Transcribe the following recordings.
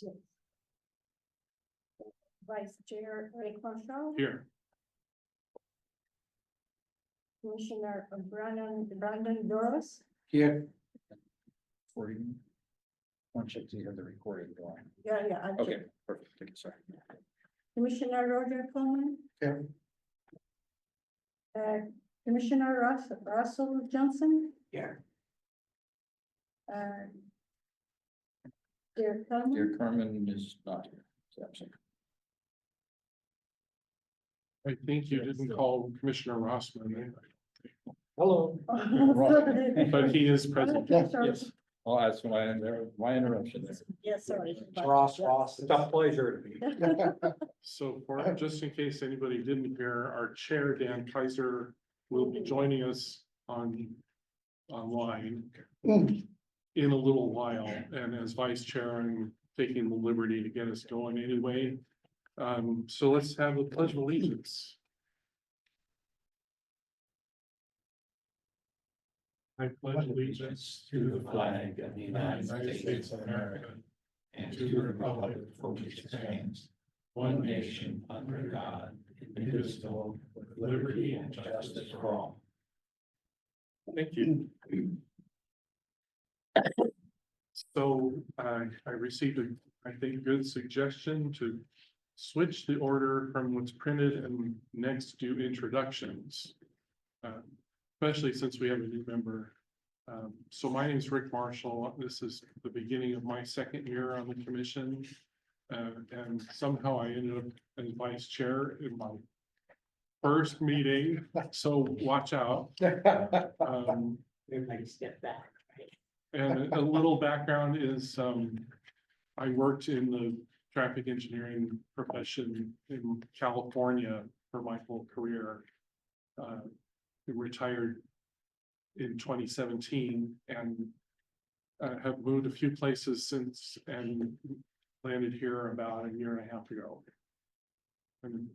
Yes. Vice Chair Rick Marshall, Here. Commissioner Brandon Doros, Here. Recording. One check, so you have the recording going. yeah, I'll check. Okay, perfect, thank you, sorry. Commissioner Roger Coleman. Here. Commissioner Russell Johnson, Here. Dear Coleman, Dear Carmen is not here. She's absent. I think you didn't call Commissioner Rossman, Hello. but he is present. Okay, sorry. Yes. Oh, that's my interruption there. Yes, sorry. Ross, it's a pleasure to be. So for, just in case anybody didn't hear, our chair, Dan Kaiser, will be joining us online in a little while, and as vice chair, I'm taking the liberty to get us going anyway. So let's have a pledge of allegiance. I pledge allegiance to the flag of the United States of America and to the republic for which it stands, one nation under God, indivisible, with liberty and justice for all. Thank you. So I received a, I think, good suggestion to switch the order from what's printed and next do introductions. Especially since we have a new member. So my name is Rick Marshall. This is the beginning of my second year on the commission. And somehow I ended up as vice chair in my first meeting, so watch out. Everybody step back. And a little background is, I worked in the traffic engineering profession in California for my whole career. Retired in 2017 and have moved a few places since and landed here about a year and a half ago. And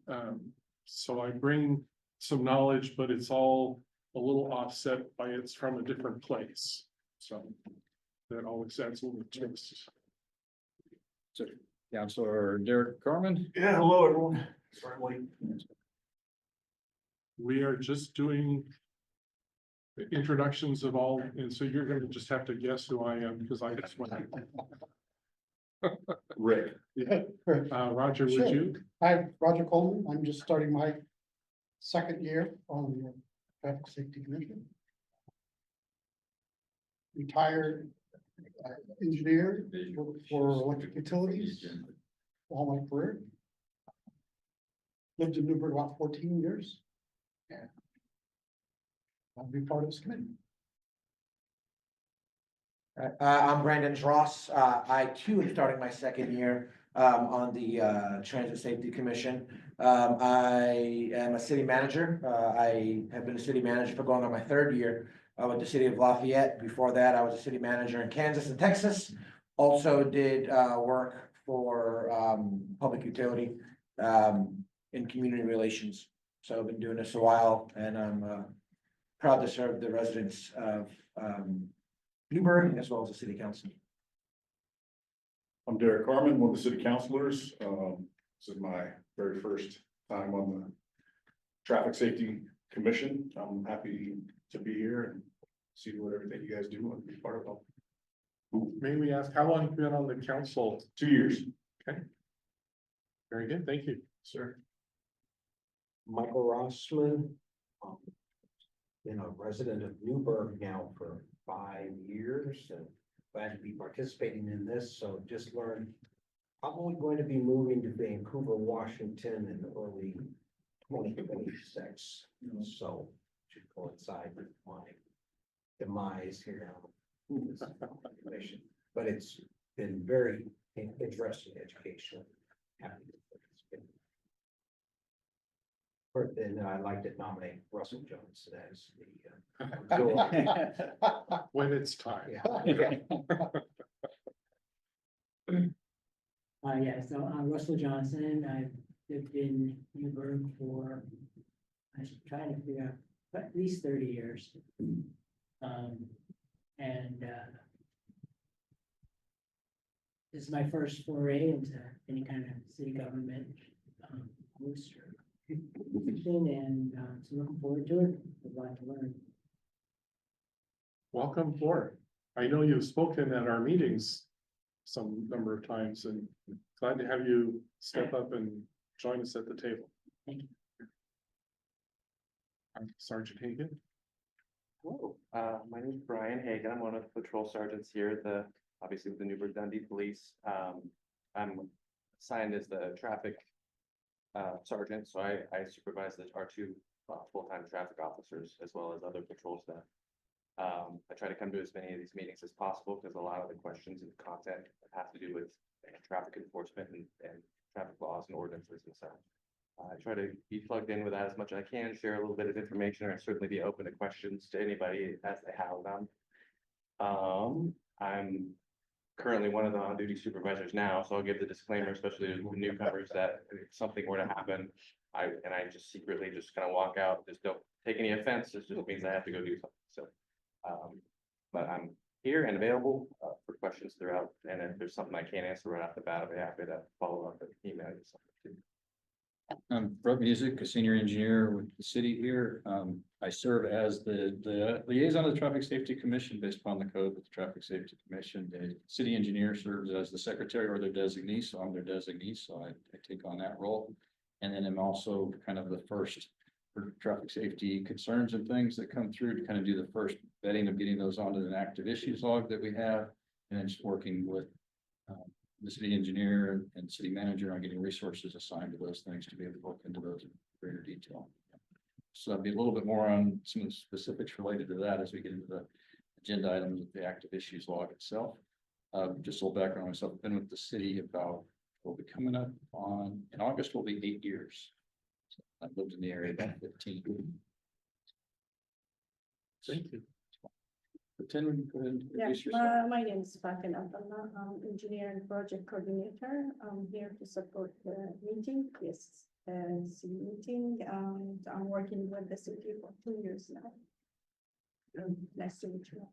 so I bring some knowledge, but it's all a little offset by it's from a different place. So that always adds a little twist. So, Councilor Derek Carmen. Yeah, hello, everyone. Sorry, late. We are just doing introductions of all, and so you're gonna just have to guess who I am, because I just went. Rick. Yeah. Roger, would Sure. you? Hi, Roger Coleman. I'm just starting my second year on the Traffic Safety Commission. Retired engineer, worked for electric utilities all my career. Lived in Newburgh about 14 years. And I'll be part of this committee. I'm Brandon Dross. I too am starting my second year on the Transit Safety Commission. I am a city manager. I have been a city manager for going on my third year with the city of Lafayette. Before that, I was a city manager in Kansas and Texas. Also did work for public utility in community relations. So I've been doing this a while, and I'm proud to serve the residents of Newburgh as well as the city council. I'm Derek Carmen, one of the city councilors. This is my very first time on the Traffic Safety Commission. I'm happy to be here and see what everything you guys do and be part of it. May we ask, how long have you been on the council? 2 years. Very good, thank you. Sir. Michael Rossman, been a resident of Newburgh now for 5 years and glad to be participating in this. So just learned, probably going to be moving to Vancouver, Washington in early 2026. So should coincide with my demise here on this commission. But it's been very interesting education. Happy to participate. And I'd like to nominate Russell Jones as the. When it's time. Yeah. Yeah, so I'm Russell Johnson. I've lived in Newburgh for, I should try to figure out, but at least 30 years. And This is my first foray into any kind of city government, boost or position, and, so looking forward to it. I'd like to learn. Welcome forward. I know you've spoken at our meetings some number of times and glad to have you step up and join us at the table. Thank you. Sergeant Hagan. Hello, my name is Brian Hagan. I'm one of the patrol sergeants here at obviously with the Newburgh Dundee Police. I'm assigned as the traffic sergeant, so I supervise our two full-time traffic officers as well as other patrol staff. I try to come to as many of these meetings as possible because a lot of the questions and content have to do with traffic enforcement and traffic laws and ordinances and so. I try to be plugged in with that as much as I can, share a little bit of information, or certainly be open to questions to anybody as they have them. I'm currently one of the on-duty supervisors now, so I'll give the disclaimer, especially to the newcomers, that if something were to happen, I just secretly just kind of walk out, just don't take any offense, it just means I have to go do something, so. But I'm here and available for questions throughout, and if there's something I can't answer right off the bat, I'll be happy to follow up and email you something too. I'm Brett Music, a senior engineer with the city here. I serve as the liaison of the Traffic Safety Commission based upon the code with the Traffic Safety Commission. The city engineer serves as the secretary or their designee, so I'm their designee, so I take on that role. And then I'm also kind of the first for traffic safety concerns and things that come through to kind of do the first vetting of getting those onto an active issues log that we have. And then just working with the city engineer and city manager on getting resources assigned to those things to be able to look into those in greater detail. So that'd be a little bit more on some of the specifics related to that as we get into the agenda items of the active issues log itself. Just a little background on myself. I've been with the city about, we'll be coming up on, in August will be 8 years. So I've lived in the area about 15. Thank you. But then we can go ahead and Yeah, introduce yourself. my name is Fatin Abdullah. I'm engineer and project coordinator. I'm here to support the meeting, yes, city meeting, and I'm working with the city for 2 years now. Nice to meet you.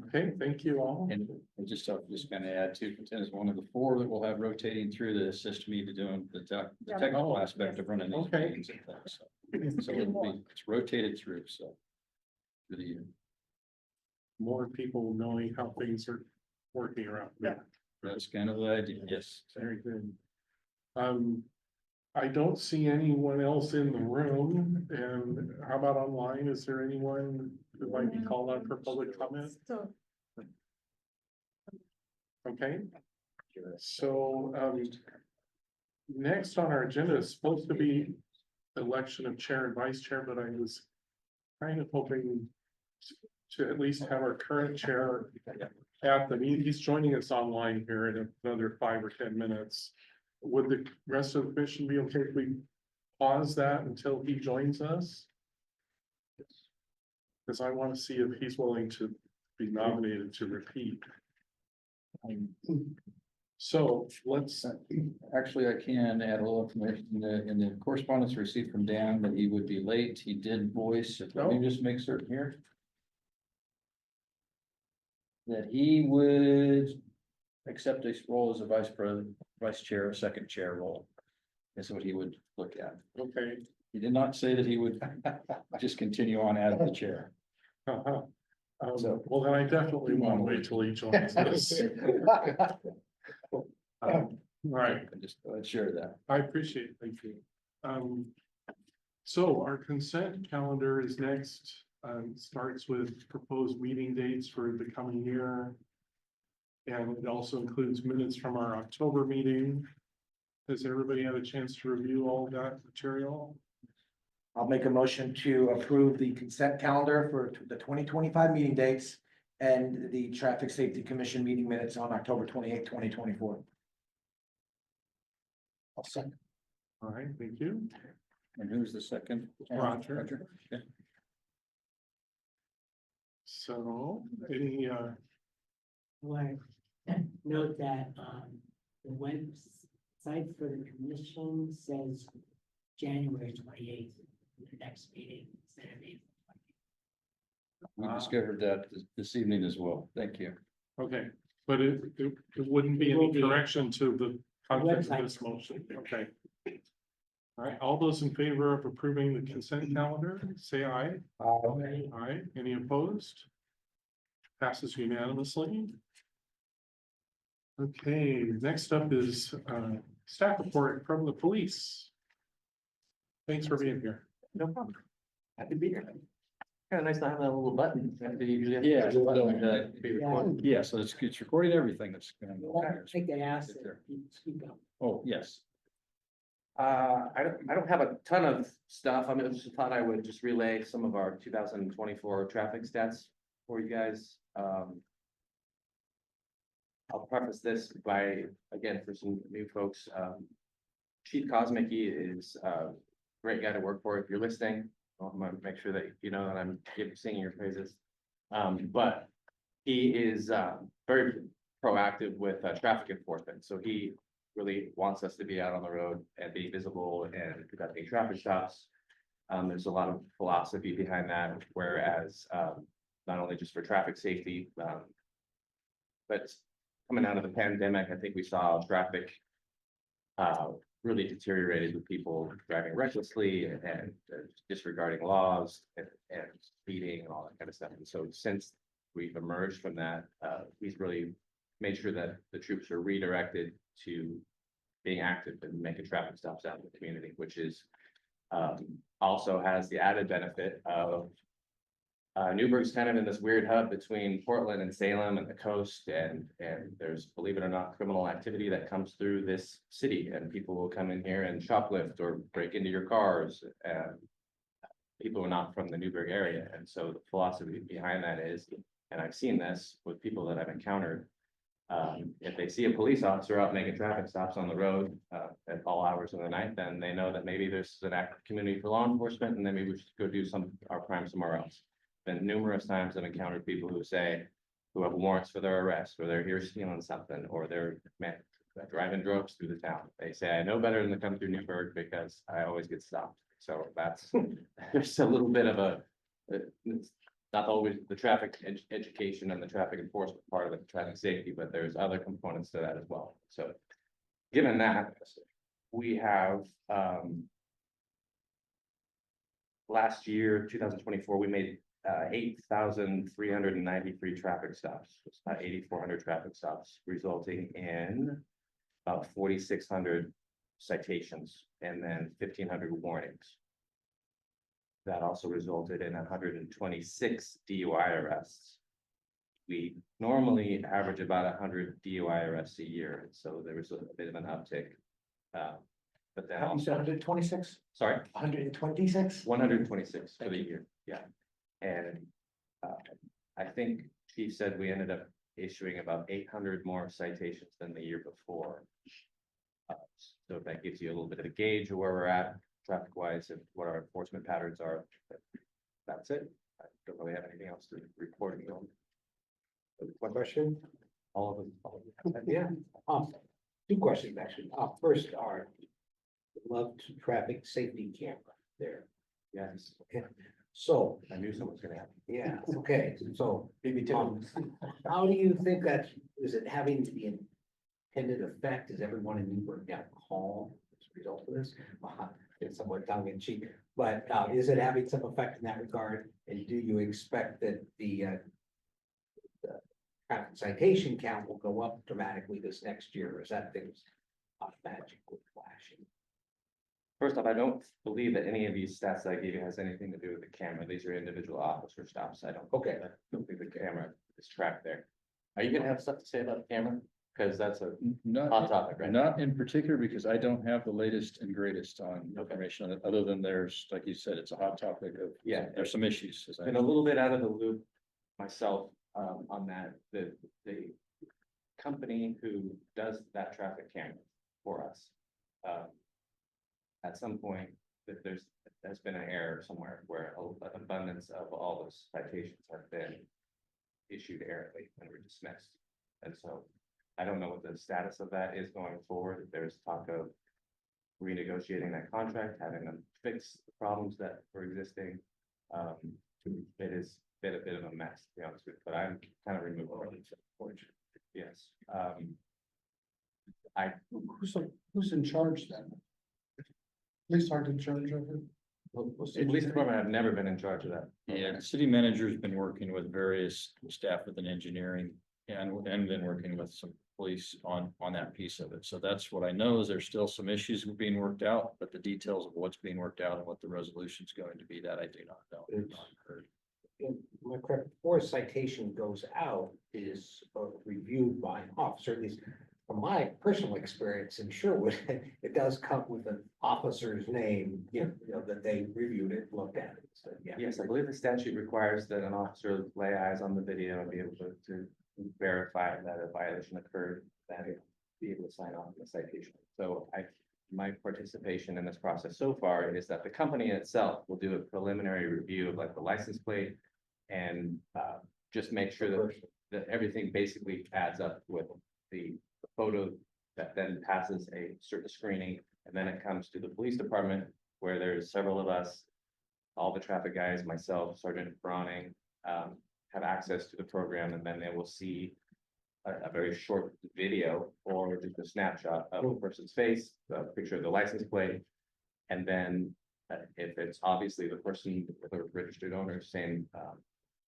Okay, thank you all. And I just kind of add to, Content is one of the 4 that we'll have rotating through to assist me to doing the Yeah. technical Oh, aspect of running these okay. meetings and things. So it's rotated through, so. Through the year. More people knowing how things are working around. Yeah. That's kind of the idea, yes. Very good. I don't see anyone else in the room, and how about online? Is there anyone who might be called on for public comment? So, Okay. So, next on our agenda is supposed to be election of chair and vice chair, but I was kind of hoping to at least have our current chair at the meeting. He's joining us online here in another 5 or 10 minutes. Would the rest of the commission be okay if we pause that until he joins us? Because I want to see if he's willing to be nominated to repeat. So let's, Actually, I can add a little information in the correspondence received from Dan that he would be late. He did voice, let me just make certain here. That he would accept a role as a vice chair, a second chair role. Is what he would look at. okay. He did not say that he would just continue on as the chair. Uh-huh. So- Well, then I definitely want to wait till he joins us. All right, I just share that. I appreciate it, thank you. So our consent calendar is next, starts with proposed meeting dates for the coming year. And it also includes minutes from our October meeting. Has everybody had a chance to review all of that material? I'll make a motion to approve the consent calendar for the 2025 meeting dates and the Traffic Safety Commission meeting minutes on October 28, 2024. I'll second. All right, thank you. And who's the second? Roger. Okay. So any, Well, note that, the website for the commission says January 28th, the next meeting instead of April. We discovered that this evening as well. Thank you. okay, But it wouldn't be It will any be. correction to the content of Website. this motion, okay? All right, all those in favor of approving the consent calendar, say aye. Right. Aye, any opposed? Passes unanimously. Okay, next up is staff report from the police. Thanks for being here. No problem. Happy to be here. Kind of nice to have that little button. After you usually have to Yeah, push the button so, like that to be recorded. Yeah, so it's recording everything that's going Well, on. I think they asked, Sit there. speak up. Oh, yes. I don't have a ton of stuff. I mean, I just thought I would just relay some of our 2024 traffic stats for you guys. I'll preface this by, again, for some new folks, Chief Kosmicki is a great guy to work for. If you're listening, I'm gonna make sure that you know that I'm singing your praises. But he is very proactive with traffic enforcement, so he really wants us to be out on the road and be visible and conducting traffic stops. There's a lot of philosophy behind that, whereas not only just for traffic safety, but coming out of the pandemic, I think we saw traffic really deteriorated with people driving recklessly and disregarding laws and speeding and all that kind of stuff. And so since we've emerged from that, he's really made sure that the troops are redirected to being active and making traffic stops out in the community, which is also has the added benefit of Newburgh's kind of in this weird hub between Portland and Salem and the coast, and there's, believe it or not, criminal activity that comes through this city, and people will come in here and shoplift or break into your cars, and people are not from the Newburgh area. And so the philosophy behind that is, and I've seen this with people that I've encountered, if they see a police officer out making traffic stops on the road at all hours of the night, then they know that maybe there's an active community for law enforcement, and then maybe we should go do our crime somewhere else. Been numerous times I've encountered people who have warrants for their arrest, or they're here stealing something, or they're driving drugs through the town. They say, I know better than to come through Newburgh because I always get stopped. So that's, there's a little bit of it's not always the traffic education and the traffic enforcement part of it, traffic safety, but there's other components to that as well. So given that, we have last year, 2024, we made 8,393 traffic stops. It's about 8,400 traffic stops, resulting in about 4,600 citations and then 1,500 warnings. That also resulted in 126 DUI arrests. We normally average about 100 DUI arrests a year, so there was a bit of an uptick. But then You said 126? sorry, 126? 126 for the year, yeah. And I think Chief said we ended up issuing about 800 more citations than the year before. So that gives you a little bit of a gauge of where we're at traffic wise and what our enforcement patterns are. That's it. I don't really have anything else to report on. One question? All of them. Yeah, two questions actually. First, love to traffic safety camera there. Yes, So, I knew someone was gonna happen. yeah, okay, so, Maybe how do you think is it having the intended effect? Is everyone in Newburgh now calm as a result of this? It's somewhat tongue in cheek, but is it having some effect in that regard? And do you expect that the traffic citation count will go up dramatically this next year? Or is that things magically flashing? First off, I don't believe that any of these stats that I gave you has anything to do with the camera. These are individual officer stops. I don't. Okay. I don't think the camera is tracked there. Are you gonna have stuff to say about the camera? Because that's a hot Not, topic, right? now. not in particular, because I don't have the latest and greatest on information on it, other than there's, like you said, it's a hot topic of, Yeah. there's some issues. As I Been a little bit out of the loop myself on that. The company who does that traffic camera for us. At some point, there's been an error somewhere where an abundance of all those citations have been issued errantly and were dismissed. And so I don't know what the status of that is going forward. There's talk of renegotiating that contract, having them fix the problems that were existing. It has been a bit of a mess, to be honest with you, but I'm kind of removed from it. Yes. Who's in charge then? Police aren't in charge of it. The police department have never been in charge of that. Yeah, the city manager's been working with various staff within engineering and been working with some police on that piece of it. So that's what I know is there's still some issues being worked out, but the details of what's being worked out and what the resolution's going to be, that I do not know. I've not heard. My correct, before a citation goes out is reviewed by an officer, at least from my personal experience in Sherwood, it does come with an officer's name, you know, that they reviewed it, looked at it, so, yeah. Yes, I believe the statute requires that an officer lay eyes on the video and be able to verify that a violation occurred, that it be able to sign off on the citation. So my participation in this process so far is that the company itself will do a preliminary review of like the license plate and just make sure that everything basically adds up with the photo that then passes a certain screening, and then it comes to the police department where there's several of us, all the traffic guys, myself, Sergeant Browning, have access to the program, and then they will see a very short video or just a snapshot of a person's face, a picture of the license plate, and then if it's obviously the person with a registered owner, same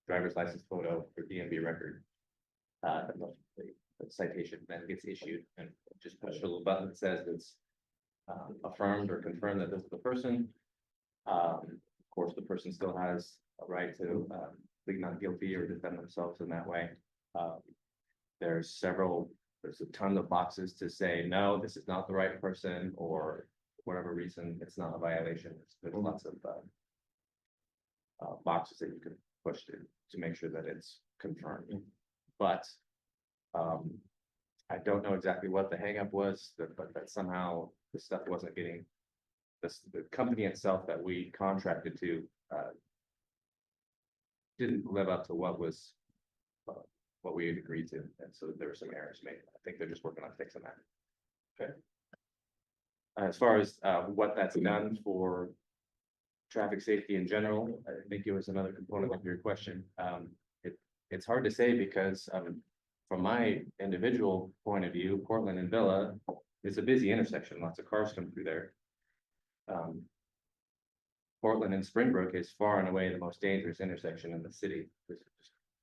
driver's license photo or DMV record. The citation then gets issued and just push a little button that says it's affirmed or confirmed that this is the person. Of course, the person still has a right to plead not guilty or defend themselves in that way. There's a ton of boxes to say, no, this is not the right person, or for whatever reason, it's not a violation. There's lots of boxes that you can push to make sure that it's confirmed. But I don't know exactly what the hangup was, but that somehow the stuff wasn't getting, the company itself that we contracted to didn't live up to what was what we had agreed to, and so there were some errors made. I think they're just working on fixing that. Okay. As far as what that's done for traffic safety in general, I think it was another component of your question. It's hard to say because from my individual point of view, Portland and Villa is a busy intersection. Lots of cars come through there. Portland and Springbrook is far and away the most dangerous intersection in the city.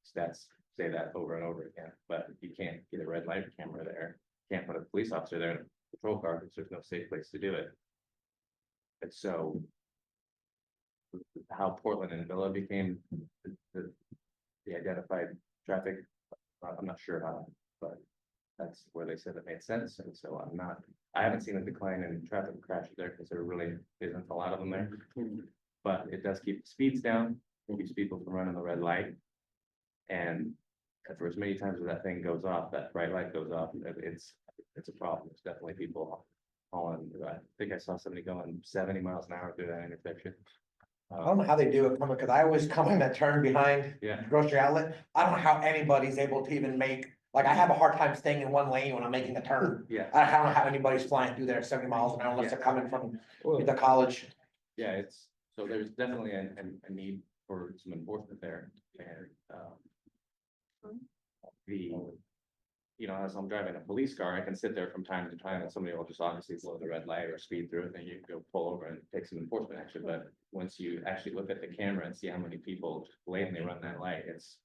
Stats say that over and over again, but you can't get a red light camera there. Can't put a police officer there in a patrol car because there's no safe place to do it. And so how Portland and Villa became the identified traffic, I'm not sure how, but that's where they said it made sense. And so I haven't seen a decline in traffic crashes there because there really isn't a lot of them there. But it does keep the speeds down, it keeps people from running the red light. And for as many times as that thing goes off, that bright light goes off, it's a problem. There's definitely people hauling. I think I saw somebody going 70 miles an hour through that intersection. I don't know how they do it coming, because I always come in that turn behind Yeah. grocery outlet. I don't know how anybody's able to even make, like, I have a hard time staying in one lane when I'm making a turn. Yeah. I don't know how anybody's flying through there at 70 miles an hour unless they're coming from the college. Yeah, so there's definitely a need for some enforcement there. And as I'm driving a police car, I can sit there from time to time and somebody will just obviously slow the red light or speed through it, then you can go pull over and take some enforcement action. But once you actually look at the camera and see how many people just blatantly run that light, it's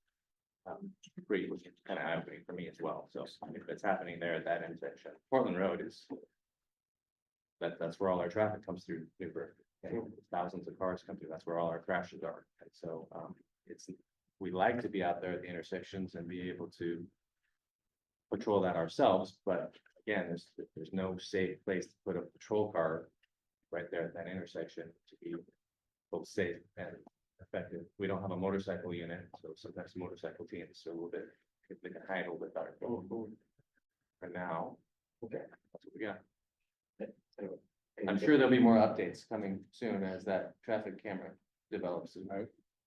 pretty kind of eye-opening for me as well. So if it's happening there at that intersection, Portland Road is that's where all our traffic comes through Newburgh. Thousands of cars come through. That's where all our crashes are. And so we like to be out there at the intersections and be able to patrol that ourselves, but again, there's no safe place to put a patrol car right there at that intersection to be both safe and effective. We don't have a motorcycle unit, so sometimes motorcycle teams are a little bit, they can hide a little bit better. For now, okay, that's what we got. I'm sure there'll be more updates coming soon as that traffic camera develops.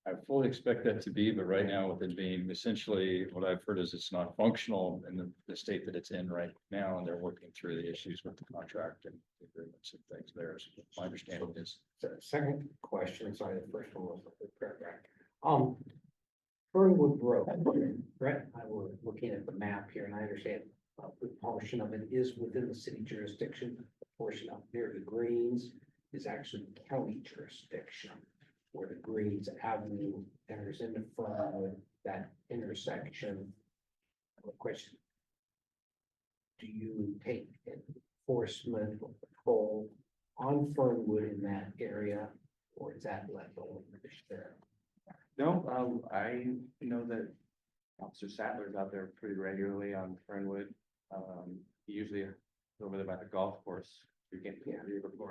I fully expect that to be, but right now with it being essentially what I've heard is it's not functional in the state that it's in right now, and they're working through the issues with the contract and agreements and things there. So my understanding is. Second question, sorry, the first one was a paragraph. Fernwood Road, Brett and I were looking at the map here, and I understand a good portion of it is within the city jurisdiction. The portion up near the Greens is actually county jurisdiction, where the Greens Avenue enters into Fernwood, that intersection. I have a question. Do you take enforcement or patrol on Fernwood in that area, or is that left over to the sheriff? No, I know that Officer Sattler's out there pretty regularly on Fernwood. Usually over there by the golf course, you're getting,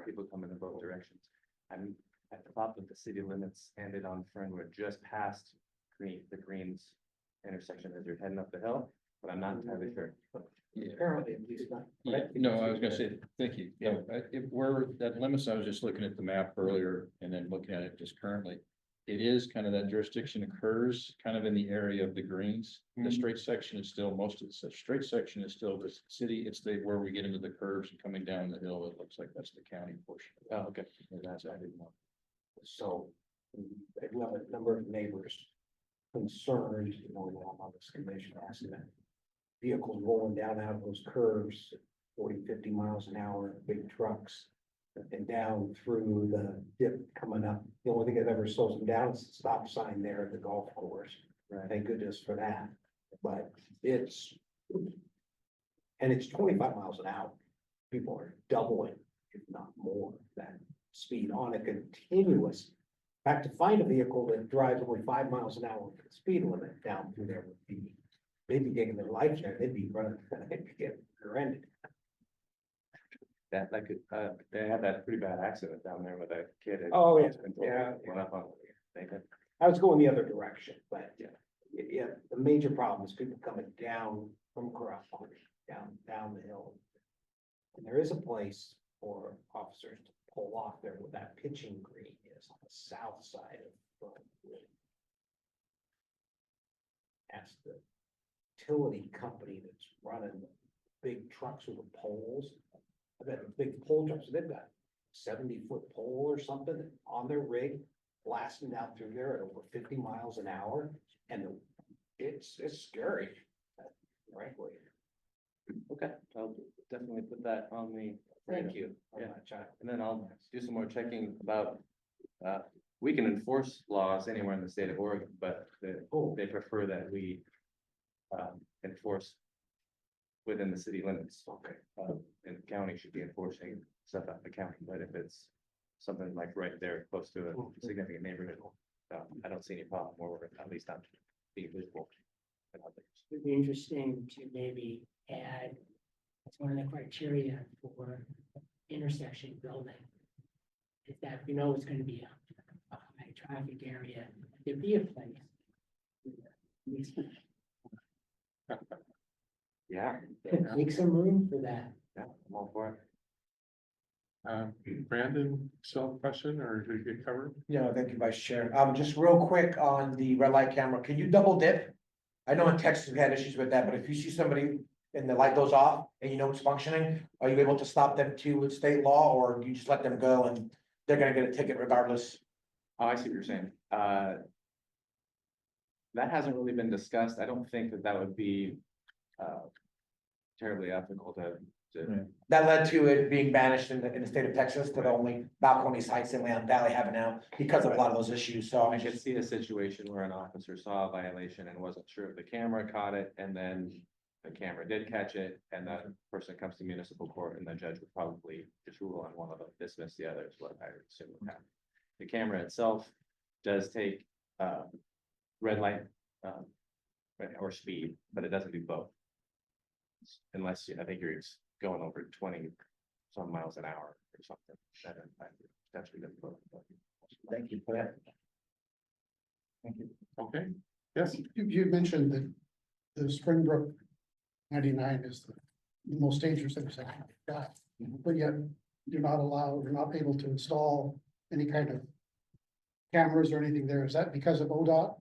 people come in both directions. I thought that the city limits ended on Fernwood just past the Greens intersection as you're heading up the hill, but I'm not entirely sure. Apparently, at least not. Yeah, no, I was gonna say, thank you. No, if we're, that limits, I was just looking at the map earlier and then looking at it just currently. It is kind of that jurisdiction occurs kind of in the area of the Greens. The straight section is still, most of the straight section is still the city. It's the, where we get into the curves and coming down the hill, it looks like that's the county portion. Oh, okay. That's, I didn't know. So I do have a number of neighbors concerned, you know, when I'm on this commission, asking that vehicles rolling down out of those curves, 40, 50 miles an hour, big trucks, and down through the dip coming up. The only thing that ever slows them down is the stop sign there at the golf course. Right. Thank goodness for that. But it's, and it's 25 miles an hour. People are doubling, if not more, that speed on a continuous. In fact, to find a vehicle that drives only 5 miles an hour with the speed limit down through there would be, they'd be taking their life there, they'd be running, they'd be getting rear-ended. That could, they had that pretty bad accident down there with a kid. Oh, yeah. Yeah. Yeah. Went up on, they had, I was going the other direction, but Yeah. yeah, the major problem is people coming down from Corral Park, down the hill. And there is a place for officers to pull off there where that pitching green is on the south side of Fernwood. Ask the utility company that's running the big trucks with the poles. I bet the big pole trucks, they've got 70-foot pole or something on their rig, blasting down through there at over 50 miles an hour, and it's scary, frankly. okay, I'll definitely put that on the. Thank you. Yeah. Much. And then I'll do some more checking about, we can enforce laws anywhere in the state of Oregon, but they prefer that we enforce within the city limits. Okay. And the county should be enforcing stuff out in the county, but if it's something like right there close to a significant neighborhood, I don't see any problem, or at least not being visible. It'd be interesting to maybe add, it's one of the criteria for intersection building. Is that you know it's gonna be a high traffic area, there'd be a place. Yeah, Make some room for that. yeah, I'm all for it. Brandon, still have a question or did you get covered? Yeah, thank you, Vice Chair. Just real quick on the red light camera, can you double dip? I know in Texas we had issues with that, but if you see somebody and the light goes off and you know it's functioning, are you able to stop them too with state law, or you just let them go and they're gonna get a ticket regardless? Oh, I see what you're saying. That hasn't really been discussed. I don't think that would be terribly ethical to. That led to it being banished in the state of Texas to the only Balcones Heights and Lamb Valley have it now because of a lot of those issues, so I could see a situation where an officer saw a violation and wasn't sure if the camera caught it, and then the camera did catch it, and that person comes to municipal court, and the judge would probably just rule on one of them, dismiss the other, is what I would assume would happen. The camera itself does take red light or speed, but it doesn't do both. Unless I think you're going over 20 some miles an hour or something. That potentially does both. thank you for that. Thank you. Okay, yes, You mentioned that the Springbrook 99 is the most dangerous intersection we've got, but yet you're not able to install any kind of cameras or anything there. Is that because of ODOT?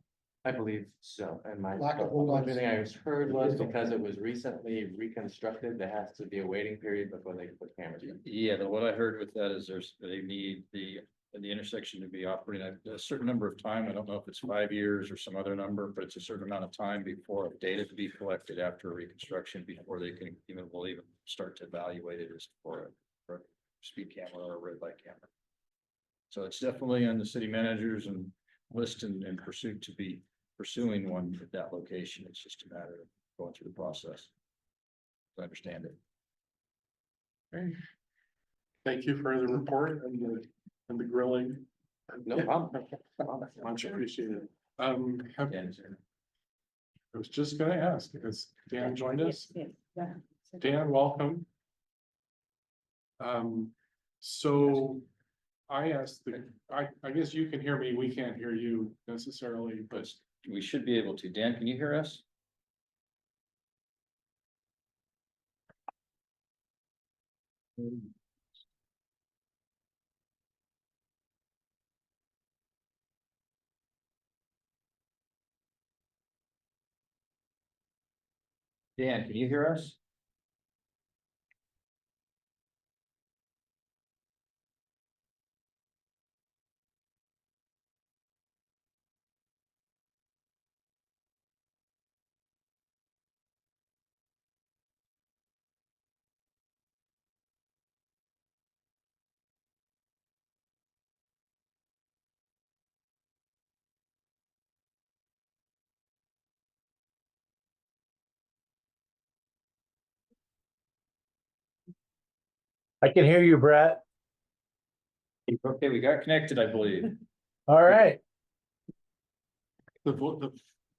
I believe so, and my, Lack of the only holdouts. thing I heard was because it was recently reconstructed, there has to be a waiting period before they can put cameras in. Yeah, what I heard with that is they need the the intersection to be operating at a certain number of time. I don't know if it's 5 years or some other number, but it's a certain amount of time before data to be collected after reconstruction, before they can will even start to evaluate it as for a speed camera or a red light camera. So it's definitely on the city managers and list and pursuit to be pursuing one at that location. It's just a matter of going through the process. I understand it. Okay. Thank you for the report and the grilling. No problem. Much appreciated. Have, Dan's here. I was just gonna ask, has Dan joined us? Yes, yeah. Dan, welcome. So I asked I guess you can hear me, we can't hear you necessarily, but We should be able to. Dan, can you hear us? Dan, can you hear us? I can hear you, Brett. Okay, we got connected, I believe. All right. the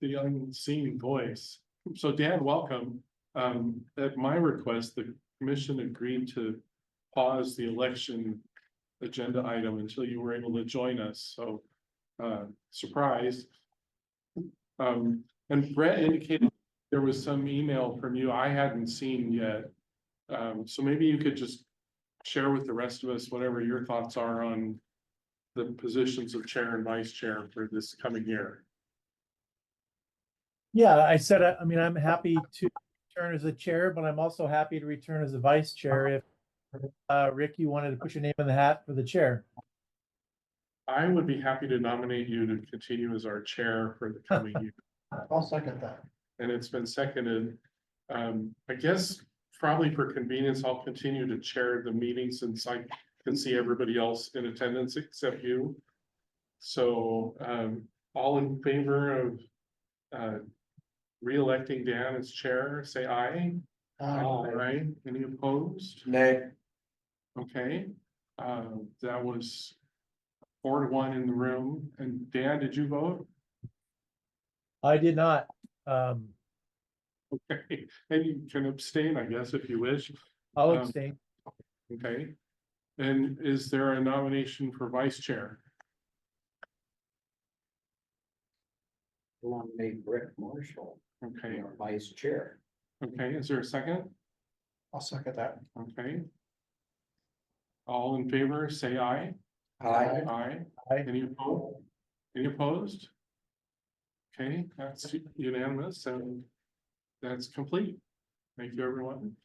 unseen voice. So Dan, welcome. At my request, the commission agreed to pause the election agenda item until you were able to join us. So, surprise. And Brett indicated there was some email from you I hadn't seen yet. So maybe you could just share with the rest of us whatever your thoughts are on the positions of chair and vice chair for this coming year. Yeah, I said, I mean, I'm happy to return as a chair, but I'm also happy to return as a vice chair if, Rick, you wanted to put your name in the hat for the chair. I would be happy to nominate you to continue as our chair for the coming year. I'll second that. And it's been seconded. I guess probably for convenience, I'll continue to chair the meeting since I can see everybody else in attendance except you. So, all in favor of, re-electing Dan as chair, say aye. All right, any opposed? Nay. Okay, that was 4-1 in the room. And Dan, did you vote? I did not. Okay, and you can abstain, I guess, if you wish. I'll Um, abstain. Okay. And is there a nomination for vice chair? Nominate Rick Marshall, Okay, our vice chair. okay, is there a second? I'll second that. Okay. All in favor, say aye. Aye. Aye. Aye. Any opposed? Any opposed? Okay, that's unanimous and that's complete. Thank you, everyone.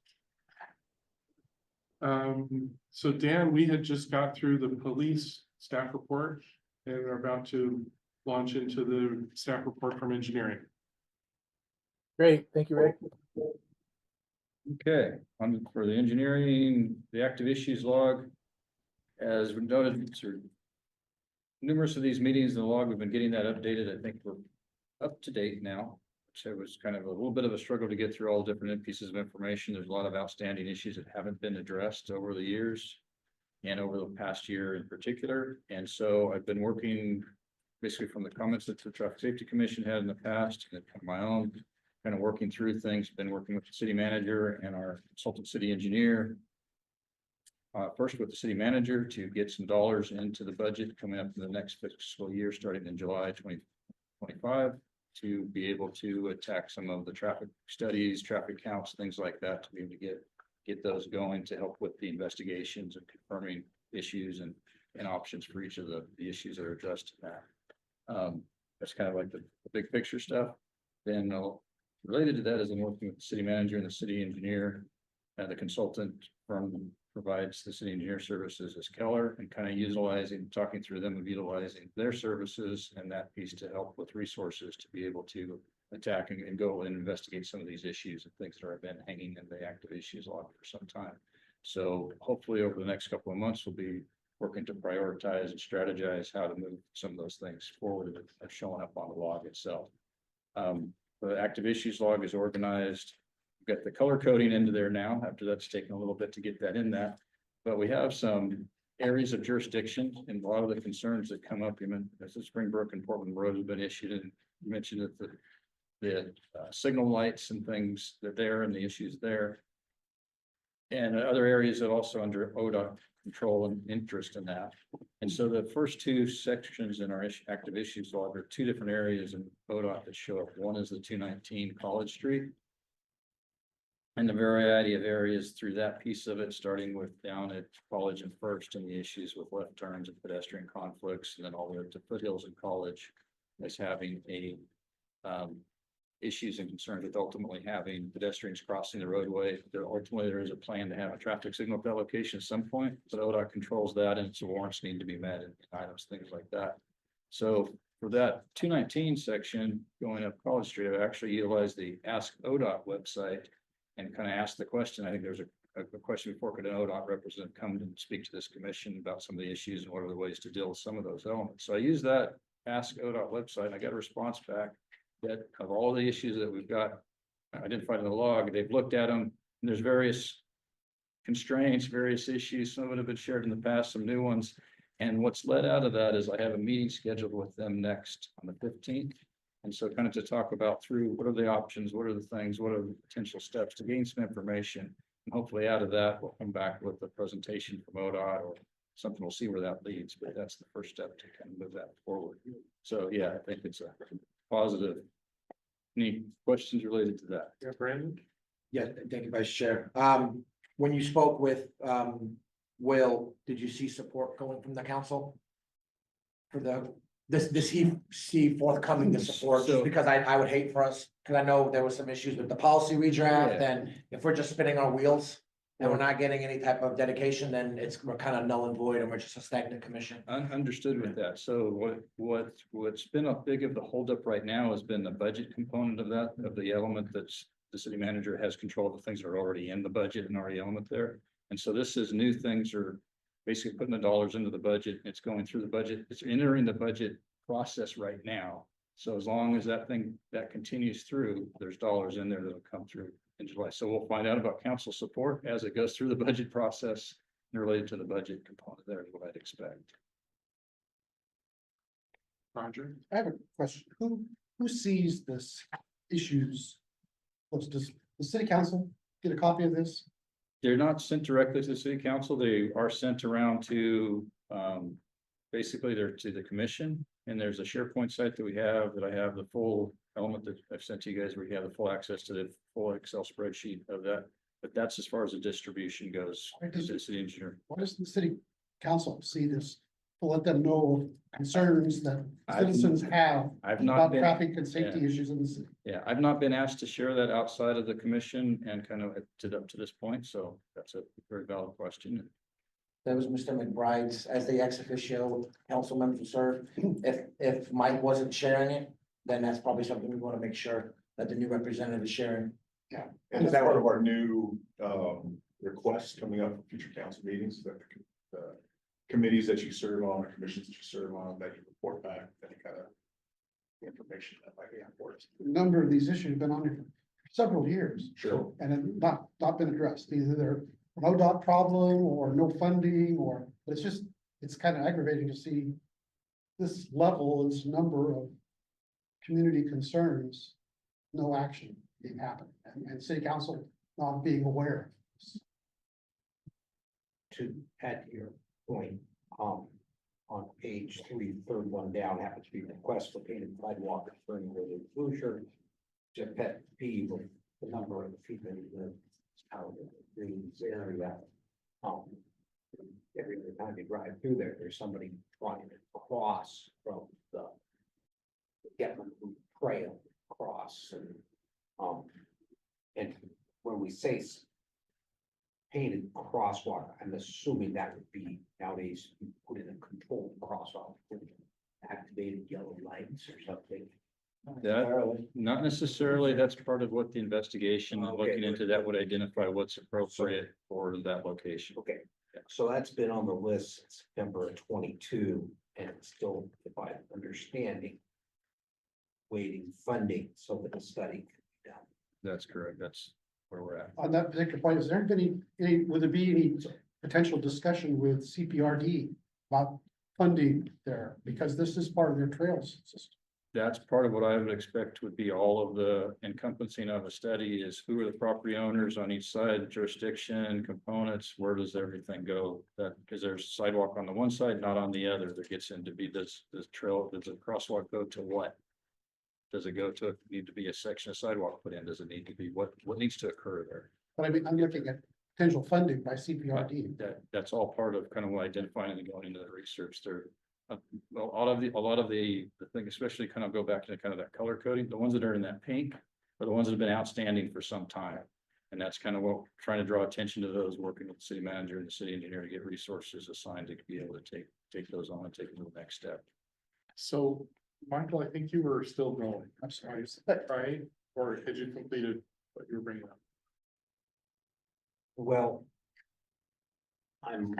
So Dan, we had just got through the police staff report and are about to launch into the staff report from engineering. Great. Thank you, Rick. Okay, on for the engineering, the active issues log. As we noted, through numerous of these meetings in the log, we've been getting that updated. I think we're up to date now. So it was kind of a little bit of a struggle to get through all the different pieces of information. There's a lot of outstanding issues that haven't been addressed over the years and over the past year in particular. And so I've been working basically from the comments that the Traffic Safety Commission had in the past and kind of my own, kind of working through things, been working with the city manager and our consultant city engineer. First with the city manager to get some dollars into the budget coming up in the next fiscal year, starting in July 2025. To be able to attack some of the traffic studies, traffic counts, things like that, to be able to get those going to help with the investigations and confirming issues and options for each of the issues that are addressed in that. That's kind of like the big picture stuff. Then related to that is I'm working with the city manager and the city engineer and the consultant from provides the city engineer services is Keller, and kind of utilizing, talking through them of utilizing their services and that piece to help with resources to be able to attack and go and investigate some of these issues and things that have been hanging in the active issues log for some time. So hopefully over the next couple of months, we'll be working to prioritize and strategize how to move some of those things forward that are showing up on the log itself. The active issues log is organized. We've got the color coding into there now, after that's taken a little bit to get that in that. But we have some areas of jurisdiction and a lot of the concerns that come up, even as the Springbrook and Portland Road have been issued, and you mentioned that the signal lights and things that are there and the issues there. And other areas that also under ODOT control and interest in that. And so the first two sections in our active issues log are two different areas in ODOT that show up. One is the 219 College Street. And the variety of areas through that piece of it, starting with down at College and First and the issues with left turns and pedestrian conflicts, and then all the way up to Foothills and College as having a issues and concerns with ultimately having pedestrians crossing the roadway. Ultimately, there is a plan to have a traffic signal at that location at some point, but ODOT controls that and its warrants need to be met and items, things like that. So for that 219 section going up College Street, I actually utilized the Ask ODOT website and kind of asked the question. I think there's a question before, could an ODOT representative come and speak to this commission about some of the issues and what are the ways to deal with some of those elements. So I used that Ask ODOT website and I got a response back that of all the issues that we've got identified in the log, they've looked at them and there's various constraints, various issues. Some of it have been shared in the past, some new ones. And what's led out of that is I have a meeting scheduled with them next on the 15th. And so kind of to talk about through what are the options, what are the things, what are the potential steps to gain some information. And hopefully out of that, we'll come back with a presentation from ODOT or something. We'll see where that leads, but that's the first step to kind of move that forward. So yeah, I think it's a positive. Any questions related to that? Yeah, Brandon? Yeah, thank you, Vice Chair. When you spoke with Will, did you see support going from the council? For does he see forthcoming the support? Just because I would hate for us, because I know there was some issues with the policy redraft, Yeah. and if we're just spinning our wheels and we're not getting any type of dedication, then we're kind of null and void and we're just a stagnant commission. Understood with that. So what's been a big of the holdup right now has been the budget component of that, of the element that's the city manager has control of the things that are already in the budget and already element there. And so this is new things are basically putting the dollars into the budget. It's going through the budget. It's entering the budget process right now. So as long as that continues through, there's dollars in there that'll come through in July. So we'll find out about council support as it goes through the budget process and related to the budget component there is what I'd expect. Roger? I have a question. Who sees this issues? Does the city council get a copy of this? They're not sent directly to the city council. They are sent around to, basically they're to the commission. And there's a SharePoint site that we have that I have the full element that I've sent to you guys where you have the full access to the full Excel spreadsheet of that. But that's as far as the distribution goes to the city engineer. Why does the city council see this? To let them know concerns that citizens have I've not about been, traffic and safety issues in the city. yeah, I've not been asked to share that outside of the commission and kind of up to this point. So that's a very valid question. That was Mr. McBride's, as the ex officio council member to serve. If Mike wasn't sharing it, then that's probably something we want to make sure that the new representative is sharing. And it's part of our new requests coming up for future council meetings, that the committees that you serve on, or commissions that you serve on, that you report back, any kind of information that might be important. A number of these issues have been on here for several years. Sure. And have not been addressed. Either they're an ODOT problem or no funding, or, but it's kind of aggravating to see this level, this number of community concerns, no action being happened, and city council not being aware. To add to your point, on page 3, third one down, happens to be request for painted sidewalk during the enclosure. Just pet peeve with the number of people that live out in this area. Every time you drive through there, there's somebody trying to cross from the Getman Trail cross and when we say painted crosswalk, I'm assuming that would be nowadays, you put in a controlled crosswalk. Activated yellow lights or something. That, not necessarily, that's part of what the investigation, Okay. looking into that would identify what's appropriate for that location. Okay, so that's been on the list since September of 22, and it's still, if I'm understanding. Waiting funding so that the study can be done. That's correct. That's where we're at. On that particular point, is there any, would there be any potential discussion with CPRD about funding there? Because this is part of their trails system. That's part of what I would expect would be all of the encompassing of a study is who are the property owners on each side, jurisdiction, components, where does everything go? That, because there's sidewalk on the one side, not on the other, that gets into be this trail, does a crosswalk go to what? Does it go to, need to be a section of sidewalk put in? Does it need to be, what needs to occur there? But I mean, I'm looking at potential funding by CPRD. That's all part of kind of what identifying and going into the research there. A lot of the thing, especially kind of go back to kind of that color coding, the ones that are in that pink are the ones that have been outstanding for some time. And that's kind of what we're trying to draw attention to those working with the city manager and the city engineer to get resources assigned to be able to take those on and take them to the next step. So, Michael, I think you were still going, I'm sorry. right? Or had you completed what you were bringing up? Well. I'm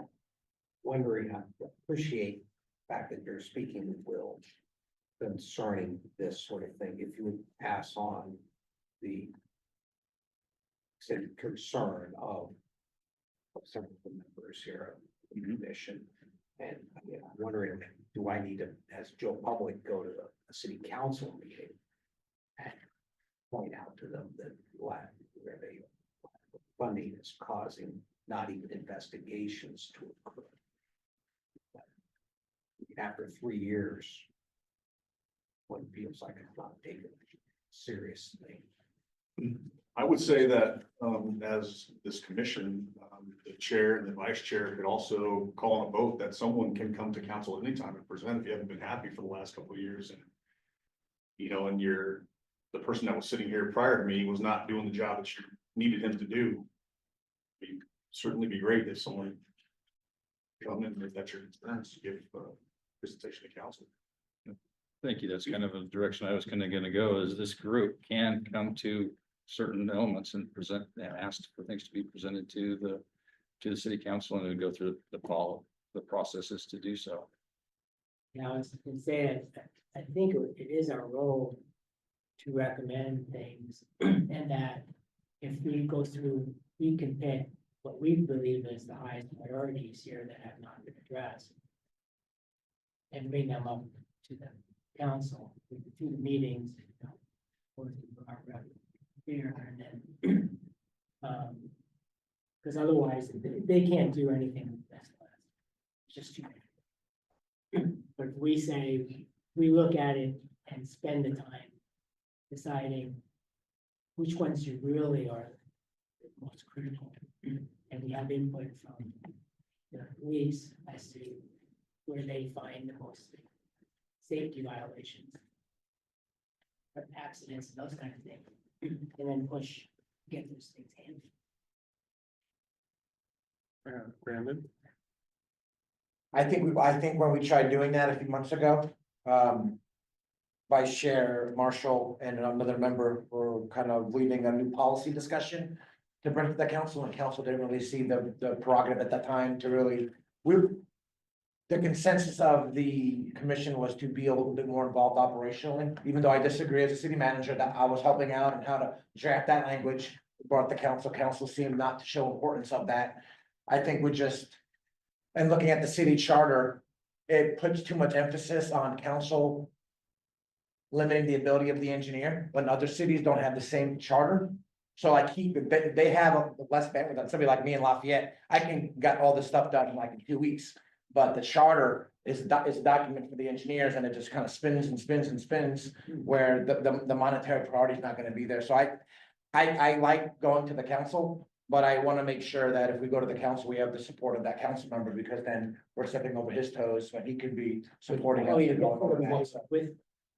wondering, I appreciate the fact that you're speaking with Will. Concerning this sort of thing, if you would pass on the. Say, concern of several of the members here of the commission. And I'm wondering, do I need to, as Joe Public, go to a city council meeting? And point out to them that where they funding is causing not even investigations to occur. After 3 years. One feels like it's not taken seriously. I would say that, as this commission, the chair and the vice chair could also call on a vote that someone can come to council at any time and present if you haven't been happy for the last couple of years and. You know, and the person that was sitting here prior to me was not doing the job that you needed him to do. It'd certainly be great if someone. Come in, if that's your concerns, give presentation to council. Thank you. That's kind of a direction I was kind of gonna go, is this group can come to certain elements and present, and ask for things to be presented to the city council and then go through the processes to do so. Now, I was gonna say, I think it is our role to recommend things, and that if we go through, we can pick what we believe is the highest priorities here that have not been addressed. And bring them up to the council, through the meetings, you know, or through our rep here, and then, because otherwise, they can't do anything with this list. It's just too many. But if we say, we look at it and spend the time deciding which ones you really are the most critical, and we have input from the police as to where they find the most safety violations, accidents, and those kind of things, and then get those things handled. Brandon? I think when we tried doing that a few months ago, Vice Chair Marshall and another member were kind of leading a new policy discussion to bring to the council, and council didn't really see the prerogative at that time to really, the consensus of the commission was to be a little bit more involved operationally, even though I disagree as a city manager that I was helping out and how to draft that language, brought the council seemed not to show importance of that. I think and looking at the city charter, it puts too much emphasis on council limiting the ability of the engineer, when other cities don't have the same charter. So like they have a less bandwidth than somebody like me in Lafayette. I can get all this stuff done in like 2 weeks. But the charter is a document for the engineers, and it just kind of spins and spins and spins, where the monetary priority is not going to be there. So I like going to the council, but I want to make sure that if we go to the council, we have the support of that council member, because then we're stepping over his toes when he could be supporting us. Oh, yeah, and going over that. So, with,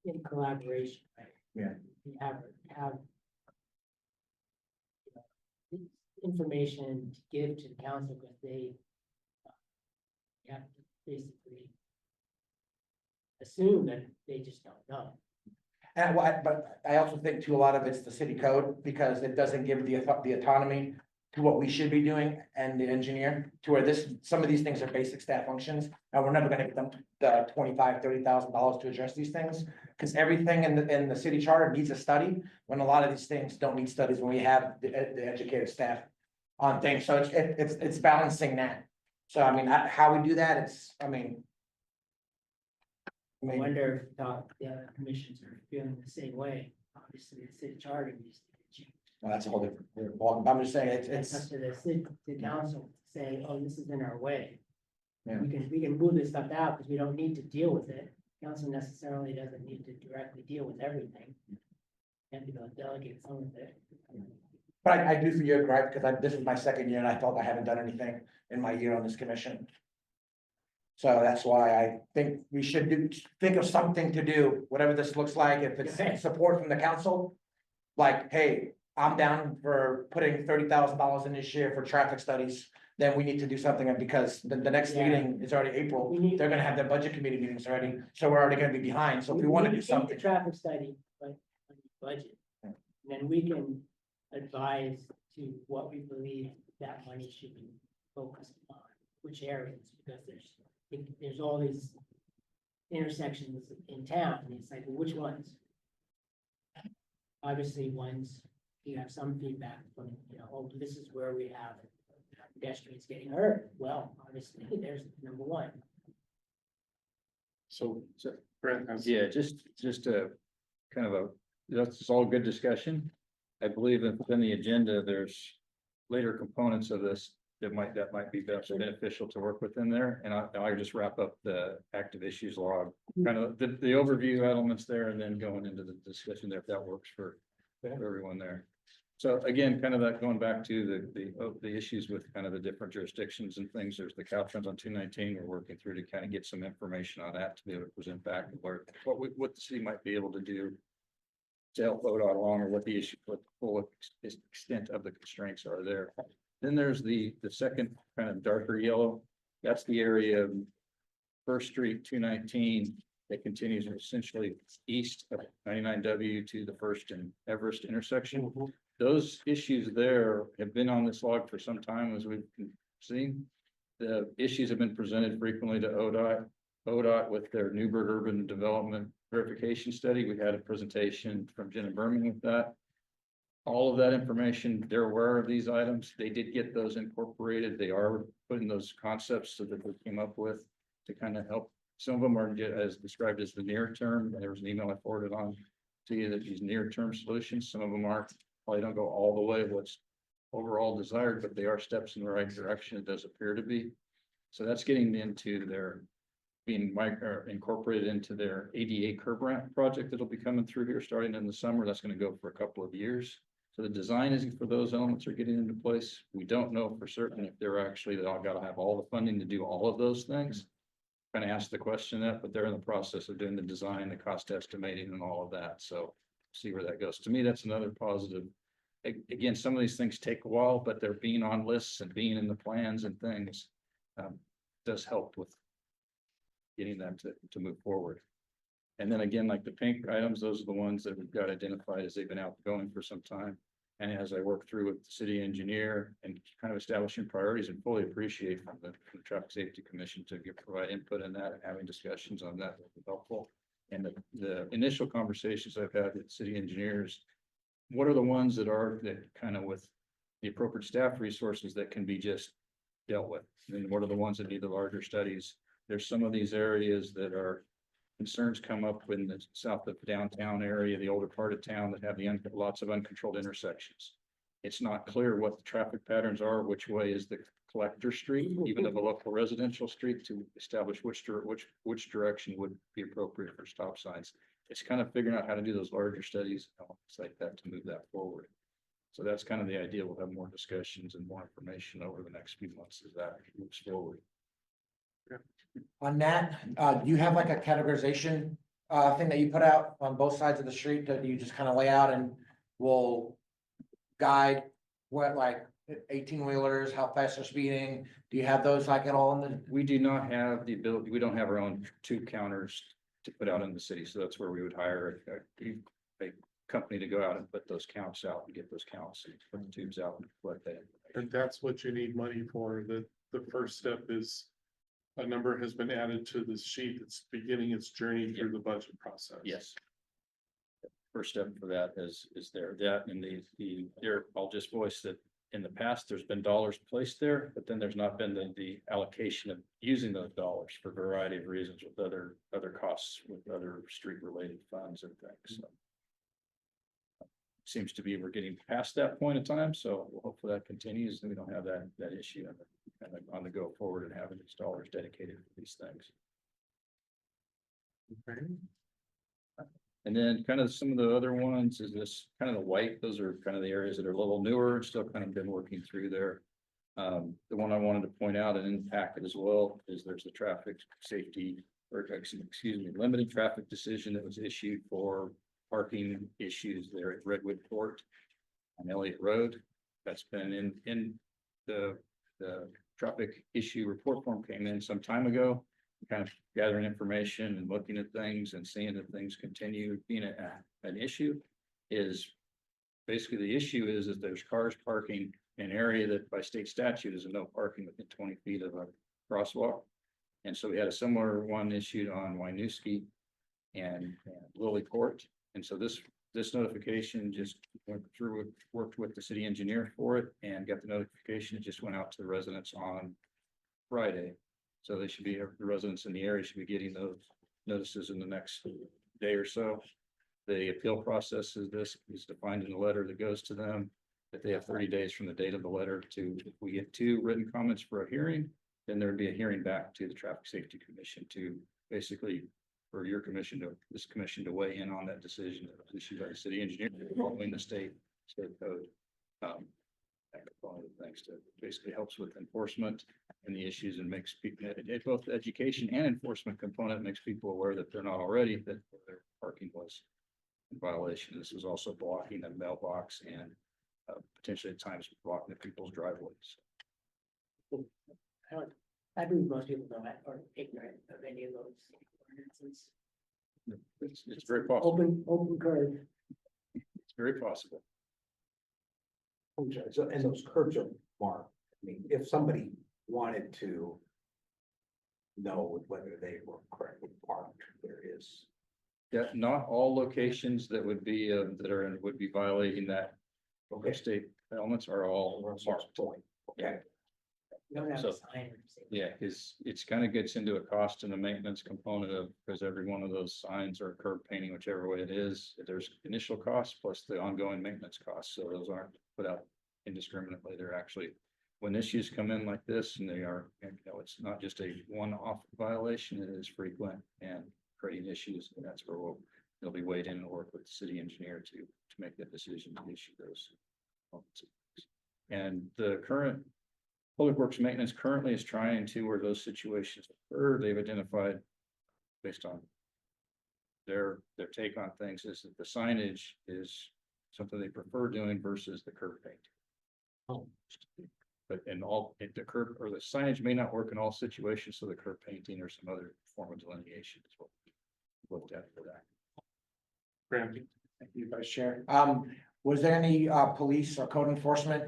in collaboration, right? Yeah. You have. information to give to the council, because they have to basically assume that they just don't know. And but I also think too, a lot of it's the city code, because it doesn't give the autonomy to what we should be doing and the engineer, to where some of these things are basic staff functions, and we're never gonna get them the $25,000-$30,000 to address these things. Cause everything in the city charter needs a study, when a lot of these things don't need studies, when we have the educated staff on things, so it's balancing that. So I mean, how we do that, I I wonder if the other commissions are feeling the same way. Obviously, the city charter needs to be changed. well, that's a whole different ball. I'm just saying, It's up to the city, the council saying, oh, this is in our way. Yeah. We can move this stuff out because we don't need to deal with it. Council necessarily doesn't need to directly deal with everything. And delegate some of it. But I do feel you're right, because this is my second year and I felt I haven't done anything in my year on this commission. So that's why I think we should think of something to do, whatever this looks like, if Okay. it's support from the council. Like, hey, I'm down for putting $30,000 in this year for traffic studies, then we need to do something, because the next Yeah. meeting is already April. We need. They're gonna have their budget committee meetings already, so we're already gonna be behind, so if we wanna do need something. the traffic study, but on the budget. Yeah. And then we can advise to what we believe that money should be focused on, which areas, because there's all these intersections in town, and it's like, well, which ones? Obviously, ones, you have some feedback from, oh, this is where we have pedestrians getting hurt. Well, obviously, there's number one. So Brent has. Yeah, just a kind of that's all good discussion. I believe that within the agenda, there's later components of this that might be beneficial to work within there. And I'll just wrap up the active issues log, kind of the overview elements there, and then going into the discussion there, if that works for everyone there. So again, kind of that going back to the issues with kind of the different jurisdictions and things, there's the Caltrans on 219, we're working through to kind of get some information on that to be able to present back what the city might be able to do to help ODOT along, or what the issue, what the full extent of the constraints are there. Then there's the second kind of darker yellow, that's the area of First Street 219 that continues essentially east of 99W to the First and Everest intersection. Those issues there have been on this log for some time, as we've seen. The issues have been presented frequently to ODOT. ODOT with their Newburgh Urban Development Verification Study. We had a presentation from Jenna Berman with that. All of that information, they're aware of these items. They did get those incorporated. They are putting those concepts that we came up with to kind of help. Some of them are as described as the near term. There was an email I forwarded on to you that these near term solutions, some of them aren't, probably don't go all the way what's overall desired, but they are steps in the right direction. It does appear to be. So that's getting into their being incorporated into their ADA curb ramp project that'll be coming through here starting in the summer. That's going to go for a couple of years. So the design is for those elements are getting into place. We don't know for certain if they're actually, they all got to have all the funding to do all of those things. Kind of ask the question that, but they're in the process of doing the design, the cost estimating and all of that. So see where that goes. To me, that's another positive. Again, some of these things take a while, but they're being on lists and being in the plans and things does help with getting them to move forward. And then again, like the pink items, those are the ones that we've got identified as they've been outgoing for some time. And as I work through with the city engineer and kind of establishing priorities, and fully appreciate from the Traffic Safety Commission to provide input in that and having discussions on that would be helpful. And the initial conversations I've had with city engineers, what are the ones that kind of with the appropriate staff resources that can be just dealt with? And what are the ones that need the larger studies? There's some of these areas that are concerns come up in the south of downtown area, the older part of town that have lots of uncontrolled intersections. It's not clear what the traffic patterns are, which way is the collector street, even of a local residential street, to establish which direction would be appropriate for stop signs. It's kind of figuring out how to do those larger studies, elements like that, to move that forward. So that's kind of the idea. We'll have more discussions and more information over the next few months as that moves forward. On that, do you have like a categorization thing that you put out on both sides of the street that you just kind of lay out and will guide what, like 18-wheelers, how fast they're speeding? Do you have those like at all in the? We do not have the ability, we don't have our own tube counters to put out in the city, so that's where we would hire a company to go out and put those counts out and get those counts and put the tubes out and collect that. And that's what you need money for. The first step is a number has been added to this sheet that's beginning its journey through the budget process. Yes. First step for that is there, that and there, I'll just voice that in the past, there's been dollars placed there, but then there's not been the allocation of using those dollars for a variety of reasons with other costs, with other street related funds and things, so. Seems to be we're getting past that point in time, so hopefully that continues and we don't have that issue on the go forward and having these dollars dedicated for these things. Okay. And then kind of some of the other ones is this kind of the white, those are kind of the areas that are a little newer, still kind of been working through there. The one I wanted to point out and impact it as well is there's the traffic safety, or excuse me, limited traffic decision that was issued for parking issues there at Redwood Court on Elliott Road. That's been in the traffic issue report form came in some time ago. Kind of gathering information and looking at things and seeing that things continue being an issue is basically the issue is that there's cars parking in an area that by state statute is a no parking within 20 feet of a crosswalk. And so we had a similar one issued on Winooski and Lily Court. And so this notification just went through, worked with the city engineer for it and got the notification. It just went out to the residents on Friday. So they should be, the residents in the area should be getting those notices in the next day or so. The appeal process is defined in the letter that goes to them, that they have 30 days from the date of the letter to, if we get 2 written comments for a hearing, then there'd be a hearing back to the Traffic Safety Commission to basically, for your commission to, this commission to weigh in on that decision that was issued by the city engineer following the state code. That component of things to basically helps with enforcement and the issues and makes people, both education and enforcement component makes people aware that they're not already, that their parking was in violation. This was also blocking the mailbox and potentially at times blocking the people's driveways. I believe most people know that are ignorant of any of those ordinances. It's very possible. Open curve. It's very possible. Okay, so, and those curbs are marked. I mean, if somebody wanted to know whether they were correctly parked, there is. Yeah, not all locations that would be that are in would be violating that Okay. state elements are all marked. Okay. You don't have So, a sign or something. Yeah, it's kind of gets into a cost and a maintenance component of, because every one of those signs or curb painting, whichever way it is, there's initial costs plus the ongoing maintenance costs. So those aren't put out indiscriminately. They're actually, when issues come in like this and they are, it's not just a one-off violation, it is frequent and creating issues. And that's where they'll be weighed in and work with the city engineer to make that decision to issue those. And the current Public Works Maintenance currently is trying to, where those situations occur, they've identified based on their take on things is that the signage is something they prefer doing versus the curb paint. Oh. But the curb or the signage may not work in all situations, so the curb painting or some other form of delineation is what we looked at for that. Brandon. Thank you, Vice Chair. Was there any police or code enforcement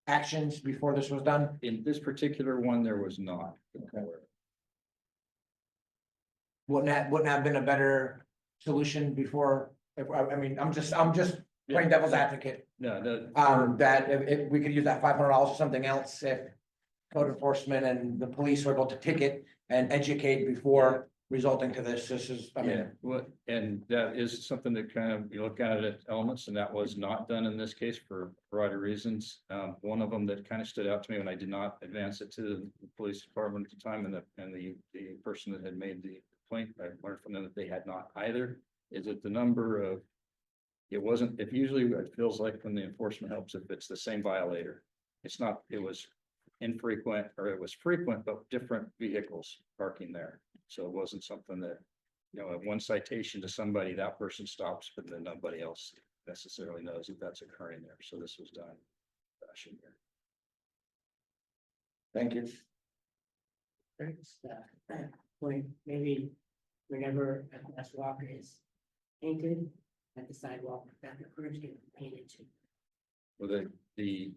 actions before this was done? In this particular one, there was not. Wouldn't have been a better solution before? I mean, I'm just playing devil's advocate. No, That if we could use that $500 or something else, if code enforcement and the police were able to ticket and educate before resulting to this. This is, I mean. yeah, what, and that is something that kind of, you look at it elements, and that was not done in this case for a variety of reasons. One of them that kind of stood out to me when I did not advance it to the police department at the time, and the person that had made the complaint, I learned from them that they had not either, is that the number of, it wasn't, if usually it feels like when the enforcement helps, if it's the same violator. It's not, it was infrequent, or it was frequent, but different vehicles parking there. So it wasn't something that, one citation to somebody, that person stops, but then nobody else necessarily knows that that's occurring there. So this was done. Fashion here. Thank you. Point, maybe whenever a crosswalk is painted, at the sidewalk, that the curbs get painted too. Well, the